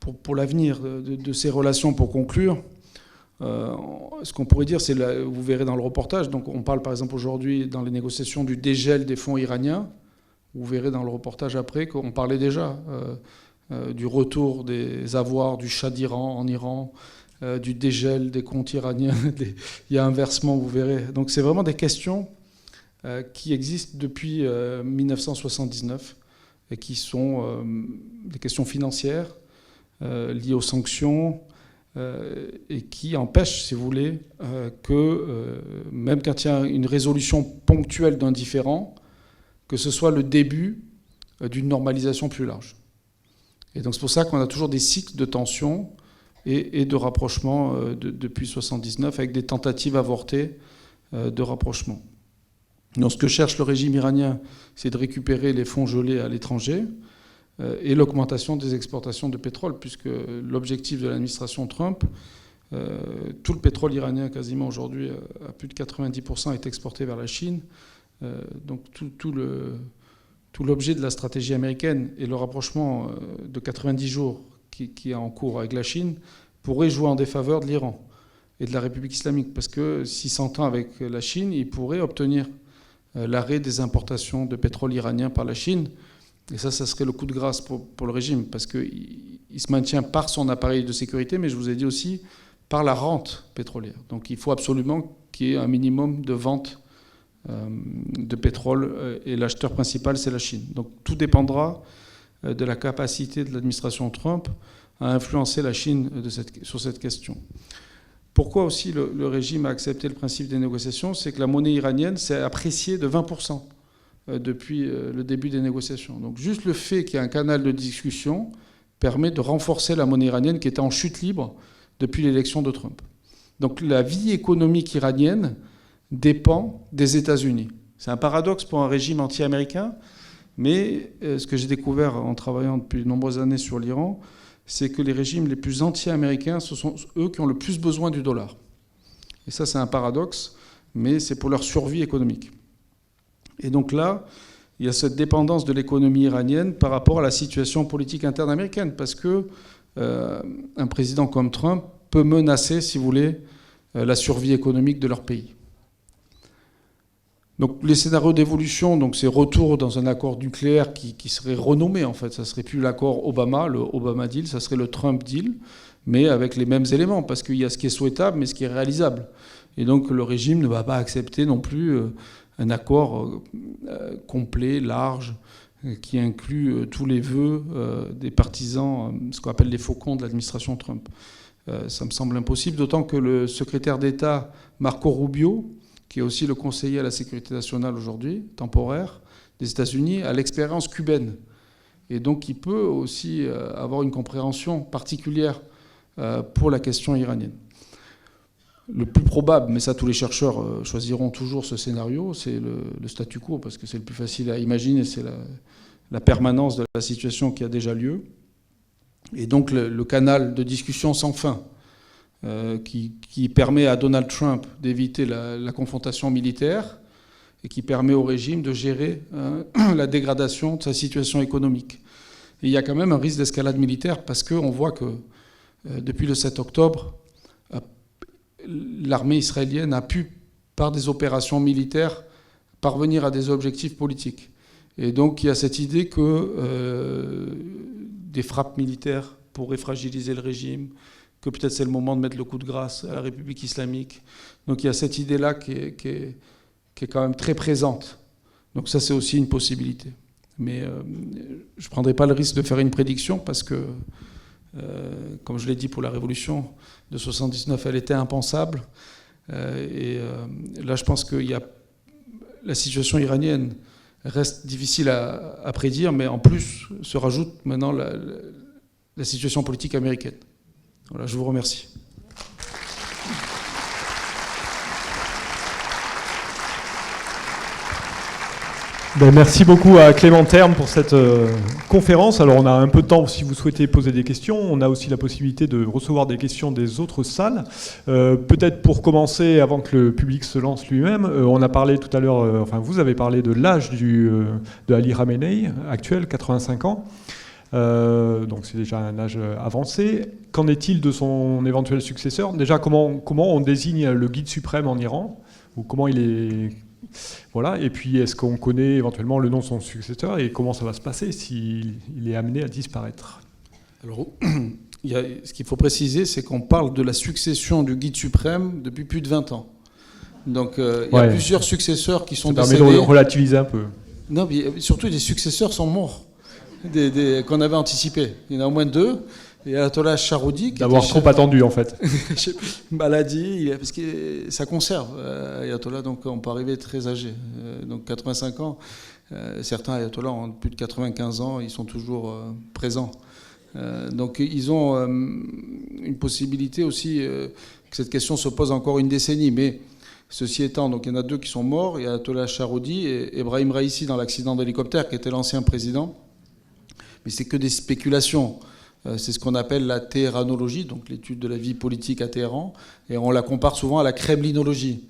pour l'avenir de ces relations, pour conclure, ce qu'on pourrait dire, c'est, vous verrez dans le reportage, donc on parle par exemple aujourd'hui dans les négociations du dégel des fonds iraniens. Vous verrez dans le reportage après qu'on parlait déjà du retour des avoirs du Shah d'Iran en Iran, du dégel des comptes iraniens. Il y a un versement, vous verrez. Donc c'est vraiment des questions qui existent depuis 1979 et qui sont des questions financières liées aux sanctions et qui empêchent, si vous voulez, que même quand il y a une résolution ponctuelle d'un différend, que ce soit le début d'une normalisation plus large. Et donc c'est pour ça qu'on a toujours des cycles de tension et de rapprochement depuis 1979, avec des tentatives avortées de rapprochement. Donc ce que cherche le régime iranien, c'est de récupérer les fonds gelés à l'étranger et l'augmentation des exportations de pétrole, puisque l'objectif de l'administration Trump, tout le pétrole iranien quasiment aujourd'hui, à plus de 90%, est exporté vers la Chine. Donc tout l'objet de la stratégie américaine et le rapprochement de 90 jours qui est en cours avec la Chine pourrait jouer en défaveur de l'Iran et de la République islamique, parce que s'il s'entend avec la Chine, il pourrait obtenir l'arrêt des importations de pétrole iranien par la Chine. Et ça serait le coup de grâce pour le régime, parce qu'il se maintient par son appareil de sécurité, mais je vous ai dit aussi par la rente pétrolière. Donc il faut absolument qu'il y ait un minimum de vente de pétrole, et l'acheteur principal, c'est la Chine. Donc tout dépendra de la capacité de l'administration Trump à influencer la Chine sur cette question. Pourquoi aussi le régime a accepté le principe des négociations? C'est que la monnaie iranienne s'est appréciée de 20% depuis le début des négociations. Donc juste le fait qu'il y ait un canal de discussion permet de renforcer la monnaie iranienne qui était en chute libre depuis l'élection de Trump. Donc la vie économique iranienne dépend des États-Unis. C'est un paradoxe pour un régime anti-américain, mais ce que j'ai découvert en travaillant depuis de nombreuses années sur l'Iran, c'est que les régimes les plus anti-américains, ce sont eux qui ont le plus besoin du dollar. Et ça, c'est un paradoxe, mais c'est pour leur survie économique. Et donc là, il y a cette dépendance de l'économie iranienne par rapport à la situation politique interne américaine, parce que un président comme Trump peut menacer, si vous voulez, la survie économique de leur pays. Donc les scénarios d'évolution, donc c'est retour dans un accord nucléaire qui serait renommé en fait. Ça serait plus l'accord Obama, le Obama deal, ça serait le Trump deal, mais avec les mêmes éléments, parce qu'il y a ce qui est souhaitable, mais ce qui est réalisable. Et donc le régime ne va pas accepter non plus un accord complet, large, qui inclut tous les vœux des partisans, ce qu'on appelle les faucons de l'administration Trump. Ça me semble impossible, d'autant que le secrétaire d'État Marco Rubio, qui est aussi le conseiller à la sécurité nationale aujourd'hui, temporaire, des États-Unis, a l'expérience cubaine. Et donc il peut aussi avoir une compréhension particulière pour la question iranienne. Le plus probable, mais ça tous les chercheurs choisiront toujours ce scénario, c'est le statu quo, parce que c'est le plus facile à imaginer, c'est la permanence de la situation qui a déjà lieu. Et donc le canal de discussion sans fin, qui permet à Donald Trump d'éviter la confrontation militaire et qui permet au régime de gérer la dégradation de sa situation économique. Et il y a quand même un risque d'escalade militaire parce qu'on voit que depuis le 7 octobre, l'armée israélienne a pu, par des opérations militaires, parvenir à des objectifs politiques. Et donc il y a cette idée que des frappes militaires pourraient fragiliser le régime, que peut-être c'est le moment de mettre le coup de grâce à la République islamique. Donc il y a cette idée-là qui est quand même très présente. Donc ça, c'est aussi une possibilité. Mais je ne prendrai pas le risque de faire une prédiction parce que, comme je l'ai dit pour la révolution de 79, elle était impensable. Et là, je pense que la situation iranienne reste difficile à prédire, mais en plus se rajoute maintenant la situation politique américaine. Voilà, je vous remercie. Merci beaucoup à Clément Terme pour cette conférence. Alors on a un peu de temps si vous souhaitez poser des questions. On a aussi la possibilité de recevoir des questions des autres salles. Peut-être pour commencer, avant que le public se lance lui-même, on a parlé tout à l'heure, enfin vous avez parlé de l'âge de Ali Khamenei, actuel, 85 ans. Donc c'est déjà un âge avancé. Qu'en est-il de son éventuel successeur? Déjà, comment on désigne le guide suprême en Iran? Ou comment il est... Voilà. Et puis, est-ce qu'on connaît éventuellement le nom de son successeur et comment ça va se passer s'il est amené à disparaître? Alors, ce qu'il faut préciser, c'est qu'on parle de la succession du guide suprême depuis plus de 20 ans. Donc, il y a plusieurs successeurs qui sont décédés. Ça permet de relativiser un peu. Non, mais surtout, les successeurs sont morts. qu'on avait anticipées. Il y en a au moins 2. Et l'ayatollah Charoudi... D'avoir trop attendu, en fait. Maladie, parce que ça conserve, ayatollah, donc on peut arriver très âgé. Donc 85 ans, certains ayatollahs ont plus de 95 ans, ils sont toujours présents. Donc ils ont une possibilité aussi que cette question se pose encore une décennie. Mais ceci étant, donc il y en a 2 qui sont morts, il y a l'ayatollah Charoudi et Ebrahim Raïssi dans l'accident d'hélicoptère, qui était l'ancien président. Mais c'est que des spéculations. C'est ce qu'on appelle la téhéranologie, donc l'étude de la vie politique à Téhéran, et on la compare souvent à la kremlinologie.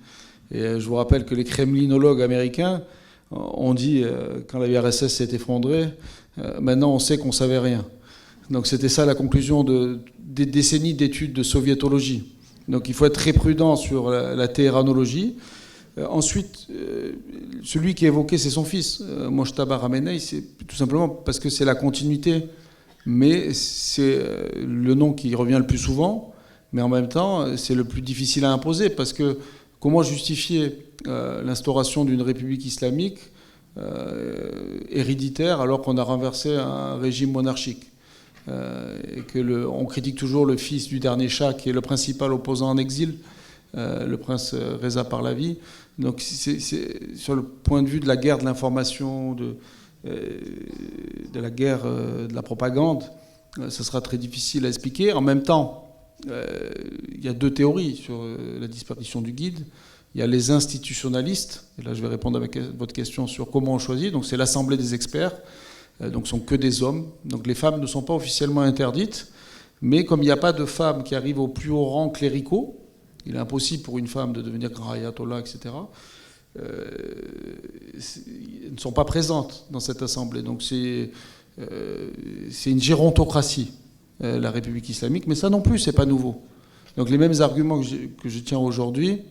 Et je vous rappelle que les kremlinologues américains ont dit, quand la URSS s'est effondrée, maintenant on sait qu'on ne savait rien. Donc c'était ça la conclusion des décennies d'études de soviétologie. Donc il faut être très prudent sur la téhéranologie. Ensuite, celui qui est évoqué, c'est son fils, Mojtaba Khamenei, c'est tout simplement parce que c'est la continuité. Mais c'est le nom qui revient le plus souvent, mais en même temps, c'est le plus difficile à imposer, parce que comment justifier l'instauration d'une république islamique héréditaire alors qu'on a renversé un régime monarchique et que on critique toujours le fils du dernier Shah, qui est le principal opposant en exil, le prince Reza Pahlavi. Donc c'est sur le point de vue de la guerre de l'information, de la guerre de la propagande, ce sera très difficile à expliquer. En même temps, il y a 2 théories sur la disparition du guide. Il y a les institutionnalistes, et là je vais répondre avec votre question sur comment on choisit. Donc c'est l'Assemblée des experts, donc ce sont que des hommes. Donc les femmes ne sont pas officiellement interdites, mais comme il n'y a pas de femmes qui arrivent au plus haut rang cléricaux, il est impossible pour une femme de devenir grand ayatollah, etc., ne sont pas présentes dans cette assemblée. Donc c'est une gérontocratie, la République islamique, mais ça non plus, c'est pas nouveau. Donc les mêmes arguments que je tiens aujourd'hui,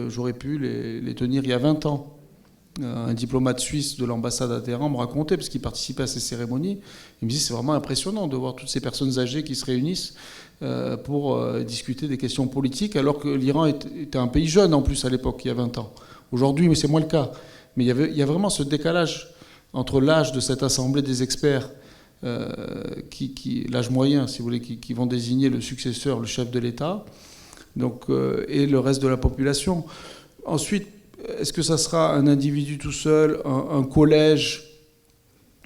j'aurais pu les tenir il y a 20 ans. Un diplomate suisse de l'ambassade à Téhéran me racontait, parce qu'il participait à ces cérémonies, il me dit c'est vraiment impressionnant de voir toutes ces personnes âgées qui se réunissent pour discuter des questions politiques, alors que l'Iran était un pays jeune en plus à l'époque, il y a 20 ans. Aujourd'hui, mais c'est moins le cas. Mais il y a vraiment ce décalage entre l'âge de cette assemblée des experts, l'âge moyen, si vous voulez, qui vont désigner le successeur, le chef de l'État, donc, et le reste de la population. Ensuite, est-ce que ça sera un individu tout seul, un collège?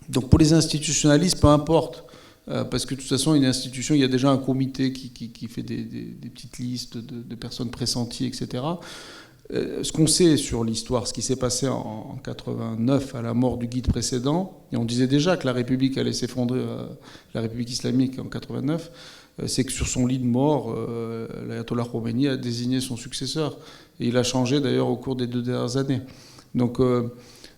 Donc pour les institutionnalistes, peu importe. Parce que de toute façon, une institution, il y a déjà un comité qui fait des petites listes de personnes pressenties, etc. Ce qu'on sait sur l'histoire, ce qui s'est passé en 89 à la mort du guide précédent, et on disait déjà que la République allait s'effondrer, la République islamique en 89, c'est que sur son lit de mort, l'ayatollah Khomeini a désigné son successeur. Et il a changé d'ailleurs au cours des 2 dernières années. Donc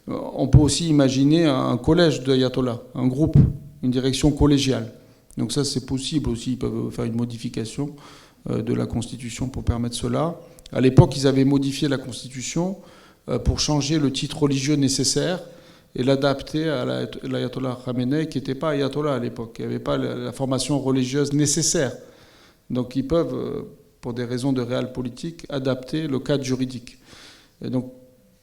on peut aussi imaginer un collège d'ayatollahs, un groupe, une direction collégiale. Donc ça c'est possible aussi, ils peuvent faire une modification de la Constitution pour permettre cela. À l'époque, ils avaient modifié la Constitution pour changer le titre religieux nécessaire et l'adapter à l'ayatollah Khamenei, qui n'était pas ayatollah à l'époque, qui n'avait pas la formation religieuse nécessaire. Donc ils peuvent, pour des raisons de réel-politique, adapter le cadre juridique. Et donc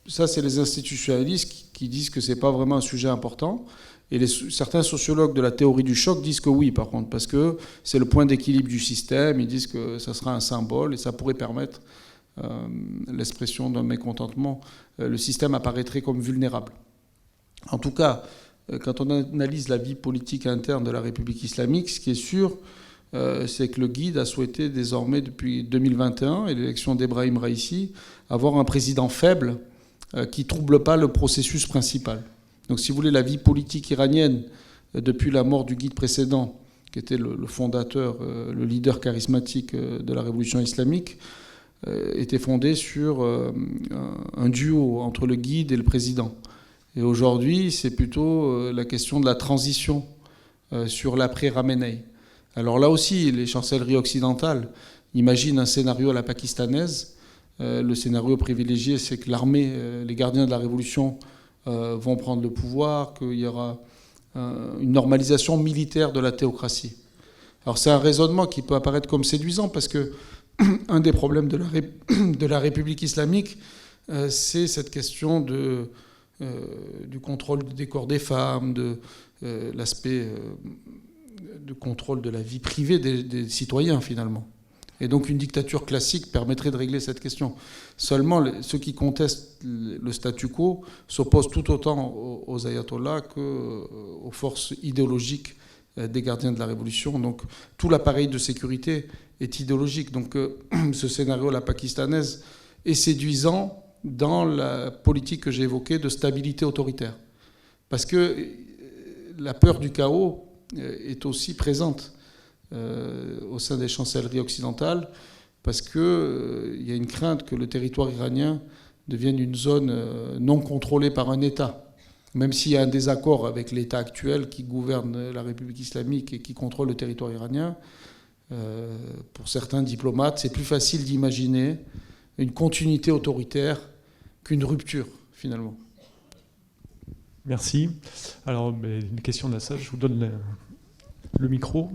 ça, c'est les institutionnalistes qui disent que ce n'est pas vraiment un sujet important. Et certains sociologues de la théorie du choc disent que oui, par contre, parce que c'est le point d'équilibre du système. Ils disent que ça sera un symbole et ça pourrait permettre l'expression d'un mécontentement. Le système apparaîtrait comme vulnérable. En tout cas, quand on analyse la vie politique interne de la République islamique, ce qui est sûr, c'est que le guide a souhaité désormais, depuis 2021 et l'élection d'Ebrahim Raïssi, avoir un président faible qui ne trouble pas le processus principal. Donc si vous voulez, la vie politique iranienne, depuis la mort du guide précédent, qui était le fondateur, le leader charismatique de la révolution islamique, était fondée sur un duo entre le guide et le président. Et aujourd'hui, c'est plutôt la question de la transition sur l'après-Khamenei. Alors là aussi, les chancelleries occidentales imaginent un scénario à la pakistanaise. Le scénario privilégié, c'est que l'armée, les gardiens de la révolution vont prendre le pouvoir, qu'il y aura une normalisation militaire de la théocratie. Alors c'est un raisonnement qui peut apparaître comme séduisant, parce que un des problèmes de la République islamique, c'est cette question du contrôle des corps des femmes, de l'aspect de contrôle de la vie privée des citoyens, finalement. Et donc une dictature classique permettrait de régler cette question. Seulement, ceux qui contestent le statu quo s'opposent tout autant aux ayatollahs qu'aux forces idéologiques des gardiens de la révolution. Donc tout l'appareil de sécurité est idéologique. Donc ce scénario, la pakistanaise, est séduisant dans la politique que j'ai évoquée de stabilité autoritaire. Parce que la peur du chaos est aussi présente au sein des chancelleries occidentales, parce qu'il y a une crainte que le territoire iranien devienne une zone non contrôlée par un État. Même s'il y a un désaccord avec l'État actuel qui gouverne la République islamique et qui contrôle le territoire iranien, pour certains diplomates, c'est plus facile d'imaginer une continuité autoritaire qu'une rupture, finalement. Merci. Alors, une question de la salle, je vous donne le micro.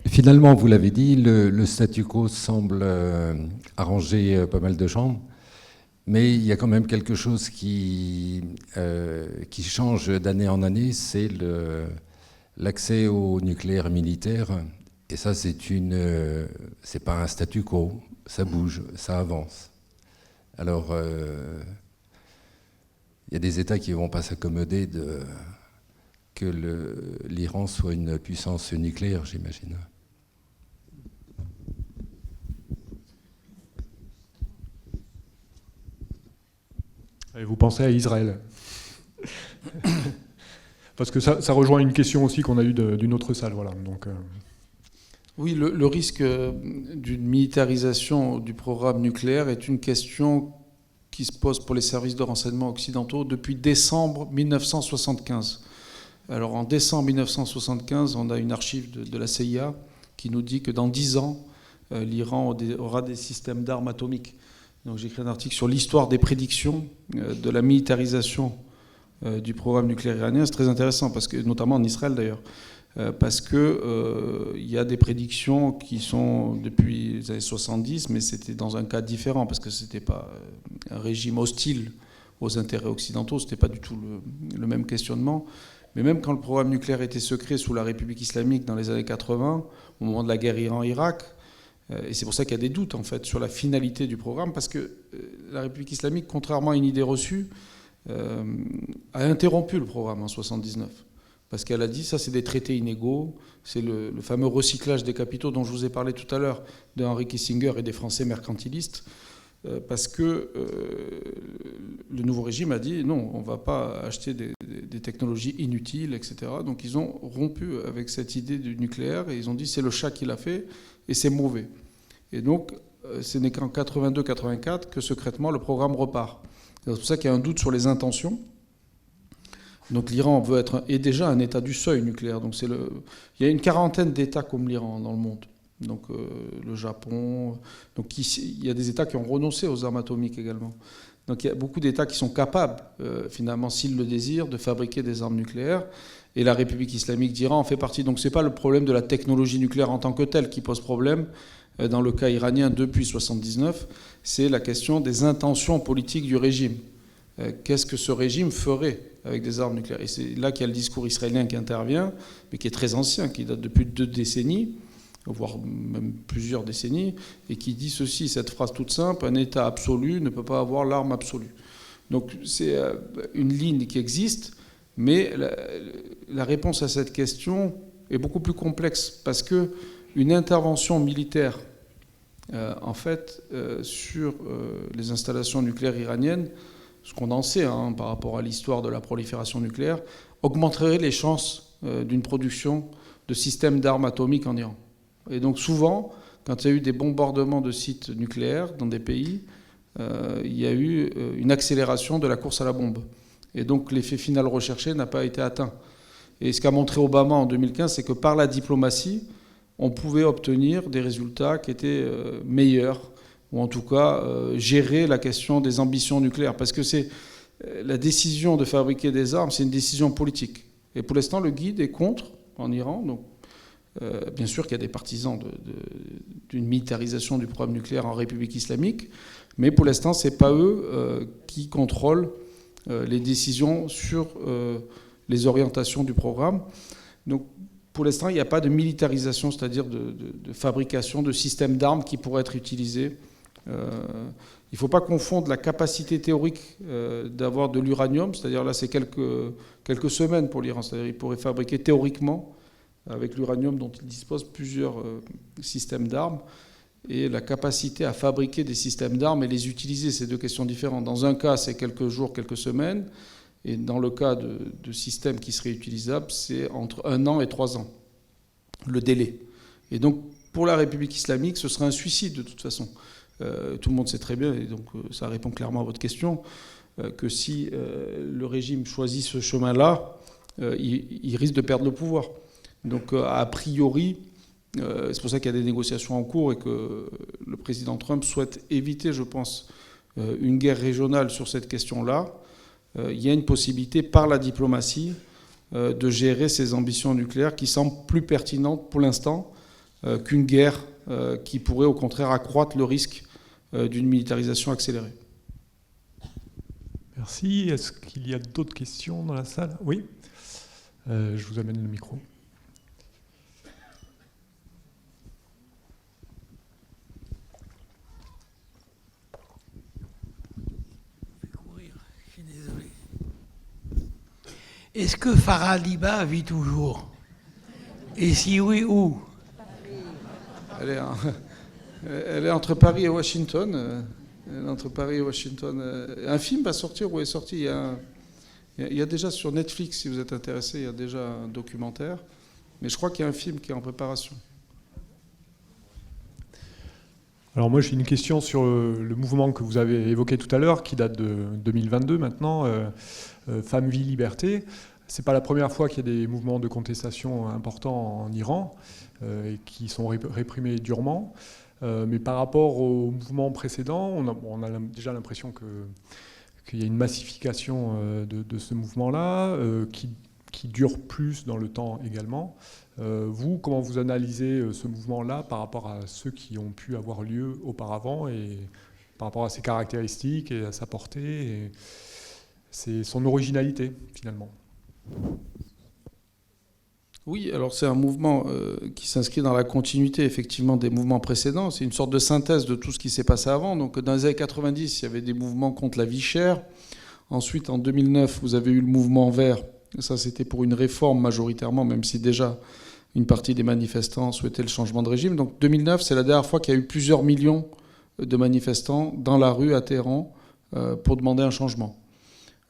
Finalement, vous l'avez dit, le statu quo semble arranger pas mal de gens, mais il y a quand même quelque chose qui change d'année en année, c'est l'accès au nucléaire militaire. Et ça, c'est pas un statu quo, ça bouge, ça avance. Alors, il y a des États qui ne vont pas s'accommoder que l'Iran soit une puissance nucléaire, j'imagine. Et vous pensez à Israël. Parce que ça rejoint une question aussi qu'on a eue d'une autre salle. Voilà. Donc, Oui, le risque d'une militarisation du programme nucléaire est une question qui se pose pour les services de renseignement occidentaux depuis décembre 1975. Alors en décembre 1975, on a une archive de la CIA qui nous dit que dans 10 ans, l'Iran aura des systèmes d'armes atomiques. Donc j'ai écrit un article sur l'histoire des prédictions de la militarisation du programme nucléaire iranien. C'est très intéressant, parce que, notamment en Israël d'ailleurs, parce qu'il y a des prédictions qui sont depuis les années 70, mais c'était dans un cadre différent, parce que ce n'était pas un régime hostile aux intérêts occidentaux, ce n'était pas du tout le même questionnement. Mais même quand le programme nucléaire était secret sous la République islamique dans les années 80, au moment de la guerre Iran-Irak, et c'est pour ça qu'il y a des doutes en fait sur la finalité du programme, parce que la République islamique, contrairement à une idée reçue, a interrompu le programme en 1979. Parce qu'elle a dit, ça c'est des traités inégaux, c'est le fameux recyclage des capitaux dont je vous ai parlé tout à l'heure, de Henry Kissinger et des Français mercantilistes, parce que le nouveau régime a dit, non, on ne va pas acheter des technologies inutiles, etc. Donc ils ont rompu avec cette idée du nucléaire, et ils ont dit, c'est le chat qui l'a fait, et c'est mauvais. Et donc, ce n'est qu'en 82-84 que secrètement le programme repart. C'est pour ça qu'il y a un doute sur les intentions. Donc l'Iran est déjà un État du seuil nucléaire. Donc il y a une quarantaine d'États comme l'Iran dans le monde. Donc le Japon. Donc il y a des États qui ont renoncé aux armes atomiques également. Donc il y a beaucoup d'États qui sont capables, finalement, s'ils le désirent, de fabriquer des armes nucléaires. Et la République islamique d'Iran en fait partie. Donc ce n'est pas le problème de la technologie nucléaire en tant que telle qui pose problème. Dans le cas iranien depuis 1979, c'est la question des intentions politiques du régime. Qu'est-ce que ce régime ferait avec des armes nucléaires? Et c'est là qu'il y a le discours israélien qui intervient, mais qui est très ancien, qui date depuis 2 décennies, voire même plusieurs décennies, et qui dit ceci, cette phrase toute simple: un État absolu ne peut pas avoir l'arme absolue. Donc c'est une ligne qui existe, mais la réponse à cette question est beaucoup plus complexe, parce qu'une intervention militaire, en fait, sur les installations nucléaires iraniennes, ce qu'on en sait par rapport à l'histoire de la prolifération nucléaire, augmenterait les chances d'une production de systèmes d'armes atomiques en Iran. Et donc souvent, quand il y a eu des bombardements de sites nucléaires dans des pays, il y a eu une accélération de la course à la bombe. Et donc l'effet final recherché n'a pas été atteint. Et ce qu'a montré Obama en 2015, c'est que par la diplomatie, on pouvait obtenir des résultats qui étaient meilleurs, ou en tout cas gérer la question des ambitions nucléaires. Parce que c'est la décision de fabriquer des armes, c'est une décision politique. Et pour l'instant, le guide est contre en Iran. Donc Bien sûr qu'il y a des partisans d'une militarisation du programme nucléaire en République islamique, mais pour l'instant, ce n'est pas eux qui contrôlent les décisions sur les orientations du programme. Donc, pour l'instant, il n'y a pas de militarisation, c'est-à-dire de fabrication de systèmes d'armes qui pourraient être utilisés. Il ne faut pas confondre la capacité théorique d'avoir de l'uranium, c'est-à-dire là, c'est quelques semaines pour l'Iran, c'est-à-dire il pourrait fabriquer théoriquement avec l'uranium dont il dispose plusieurs systèmes d'armes, et la capacité à fabriquer des systèmes d'armes et les utiliser, c'est deux questions différentes. Dans un cas, c'est quelques jours, quelques semaines, et dans le cas de systèmes qui seraient utilisables, c'est entre 1 an et 3 ans, le délai. Et donc, pour la République islamique, ce serait un suicide de toute façon. Tout le monde sait très bien, et donc ça répond clairement à votre question, que si le régime choisit ce chemin-là, il risque de perdre le pouvoir. Donc, a priori, c'est pour ça qu'il y a des négociations en cours et que le président Trump souhaite éviter, je pense, une guerre régionale sur cette question-là. Il y a une possibilité, par la diplomatie, de gérer ces ambitions nucléaires qui semblent plus pertinentes pour l'instant qu'une guerre qui pourrait au contraire accroître le risque d'une militarisation accélérée. Merci. Est-ce qu'il y a d'autres questions dans la salle? Oui. Je vous amène le micro. Est-ce que Farah Liba vit toujours? Et si oui, où? Elle est entre Paris et Washington. Entre Paris et Washington. Un film va sortir ou est sorti. Il y a déjà sur Netflix, si vous êtes intéressé, il y a déjà un documentaire. Mais je crois qu'il y a un film qui est en préparation. Alors moi j'ai une question sur le mouvement que vous avez évoqué tout à l'heure, qui date de 2022 maintenant, Femmes, Vie, Liberté. C'est pas la première fois qu'il y a des mouvements de contestation importants en Iran et qui sont réprimés durement. Mais par rapport au mouvement précédent, on a déjà l'impression qu'il y a une massification de ce mouvement-là qui dure plus dans le temps également. Vous, comment vous analysez ce mouvement-là par rapport à ceux qui ont pu avoir lieu auparavant et par rapport à ses caractéristiques et à sa portée et c'est son originalité finalement? Oui, alors c'est un mouvement qui s'inscrit dans la continuité effectivement des mouvements précédents. C'est une sorte de synthèse de tout ce qui s'est passé avant. Donc dans les années 90, il y avait des mouvements contre la vie chère. Ensuite, en 2009, vous avez eu le mouvement vert. Ça, c'était pour une réforme majoritairement, même si déjà une partie des manifestants souhaitaient le changement de régime. Donc 2009, c'est la dernière fois qu'il y a eu plusieurs millions de manifestants dans la rue à Téhéran pour demander un changement.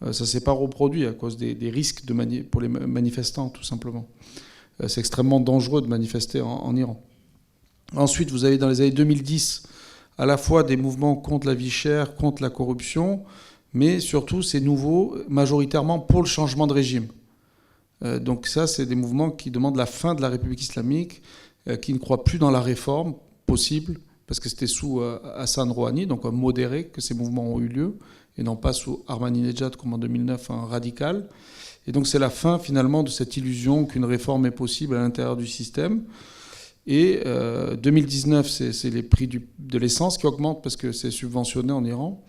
Ça ne s'est pas reproduit à cause des risques pour les manifestants, tout simplement. C'est extrêmement dangereux de manifester en Iran. Ensuite, vous avez dans les années 2010 à la fois des mouvements contre la vie chère, contre la corruption, mais surtout, c'est nouveau, majoritairement pour le changement de régime. Donc ça, c'est des mouvements qui demandent la fin de la République islamique, qui ne croient plus dans la réforme possible, parce que c'était sous Hassan Rouhani, donc un modéré, que ces mouvements ont eu lieu, et non pas sous Ahmadinejad comme en 2009, un radical. Et donc c'est la fin finalement de cette illusion qu'une réforme est possible à l'intérieur du système. Et 2019, c'est les prix de l'essence qui augmentent parce que c'est subventionné en Iran.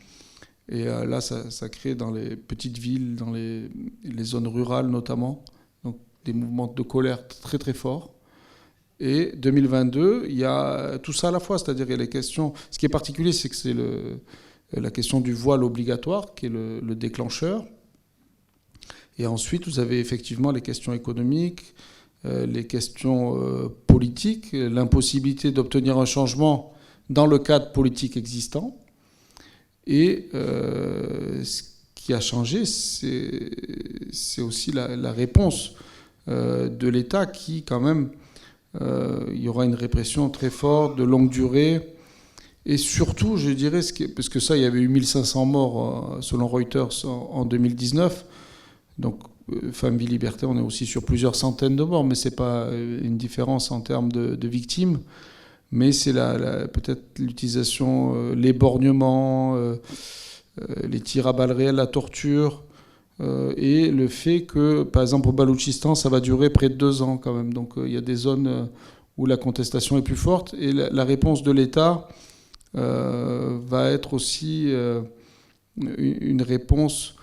Et là, ça crée dans les petites villes, dans les zones rurales notamment, donc des mouvements de colère très très forts. Et 2022, il y a tout ça à la fois, c'est-à-dire qu'il y a les questions... Ce qui est particulier, c'est que c'est la question du voile obligatoire qui est le déclencheur. Et ensuite, vous avez effectivement les questions économiques, les questions politiques, l'impossibilité d'obtenir un changement dans le cadre politique existant. Et ce qui a changé, c'est aussi la réponse de l'État qui, quand même, il y aura une répression très forte, de longue durée. Et surtout, je dirais, parce que ça, il y avait eu 1500 morts selon Reuters en 2019. Donc, Femmes, Vie, Liberté, on est aussi sur plusieurs centaines de morts, mais ce n'est pas une différence en termes de victimes. Mais c'est peut-être l'utilisation, l'éborgnement, les tirs à balles réelles, la torture, et le fait que, par exemple, au Baloutchistan, ça va durer près de 2 ans quand même. Donc il y a des zones où la contestation est plus forte, et la réponse de l'État va être aussi une réponse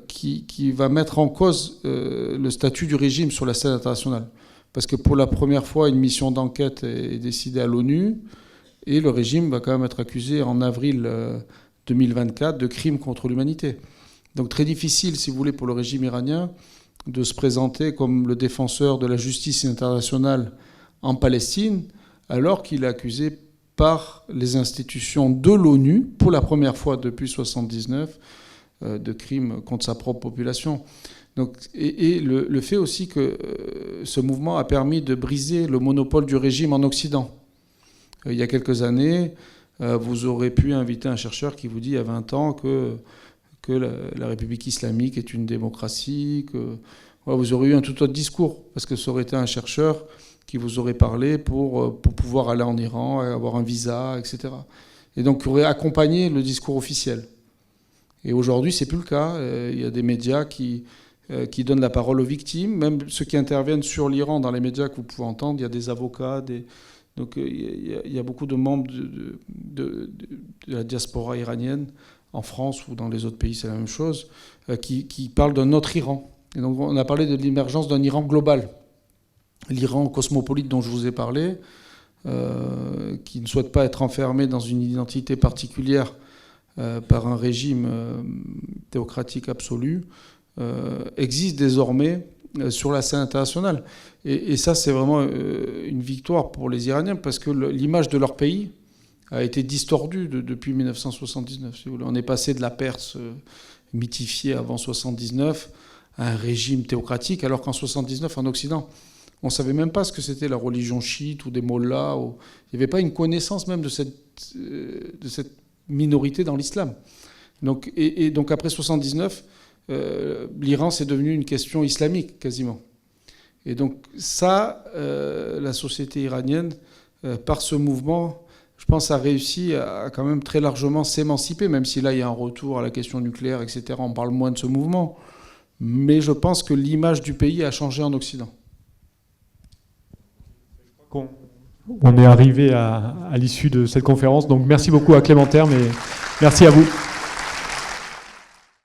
qui va mettre en cause le statut du régime sur la scène internationale. Parce que pour la première fois, une mission d'enquête est décidée à l'ONU, et le régime va quand même être accusé en avril 2024 de crimes contre l'humanité. Donc très difficile, si vous voulez, pour le régime iranien de se présenter comme le défenseur de la justice internationale en Palestine, alors qu'il est accusé par les institutions de l'ONU, pour la première fois depuis 1979, de crimes contre sa propre population. Donc, et le fait aussi que ce mouvement a permis de briser le monopole du régime en Occident. Il y a quelques années, vous aurez pu inviter un chercheur qui vous dit il y a 20 ans que la République islamique est une démocratie, que vous aurez eu un tout autre discours, parce que ça aurait été un chercheur qui vous aurait parlé pour pouvoir aller en Iran, avoir un visa, etc. Et donc, qui aurait accompagné le discours officiel. Et aujourd'hui, c'est plus le cas. Il y a des médias qui donnent la parole aux victimes, même ceux qui interviennent sur l'Iran dans les médias que vous pouvez entendre. Il y a des avocats, donc il y a beaucoup de membres de la diaspora iranienne, en France ou dans les autres pays, c'est la même chose, qui parlent d'un autre Iran. Et donc on a parlé de l'émergence d'un Iran global. L'Iran cosmopolite dont je vous ai parlé, qui ne souhaite pas être enfermé dans une identité particulière par un régime théocratique absolu, existe désormais sur la scène internationale. Et ça, c'est vraiment une victoire pour les Iraniens, parce que l'image de leur pays a été distordue depuis 1979. Si vous voulez. On est passé de la Perse mythifiée avant 1979 à un régime théocratique, alors qu'en 1979, en Occident, on ne savait même pas ce que c'était la religion chiite ou des mollahs. Il n'y avait pas une connaissance même de cette minorité dans l'islam. Donc, et donc après 1979, l'Iran, c'est devenu une question islamique, quasiment. Et donc ça, la société iranienne, par ce mouvement, je pense, a réussi à quand même très largement s'émanciper, même si là, il y a un retour à la question nucléaire, etc. On parle moins de ce mouvement. Mais je pense que l'image du pays a changé en Occident. On est arrivé à l'issue de cette conférence. Donc merci beaucoup à Clément Terme et merci à vous.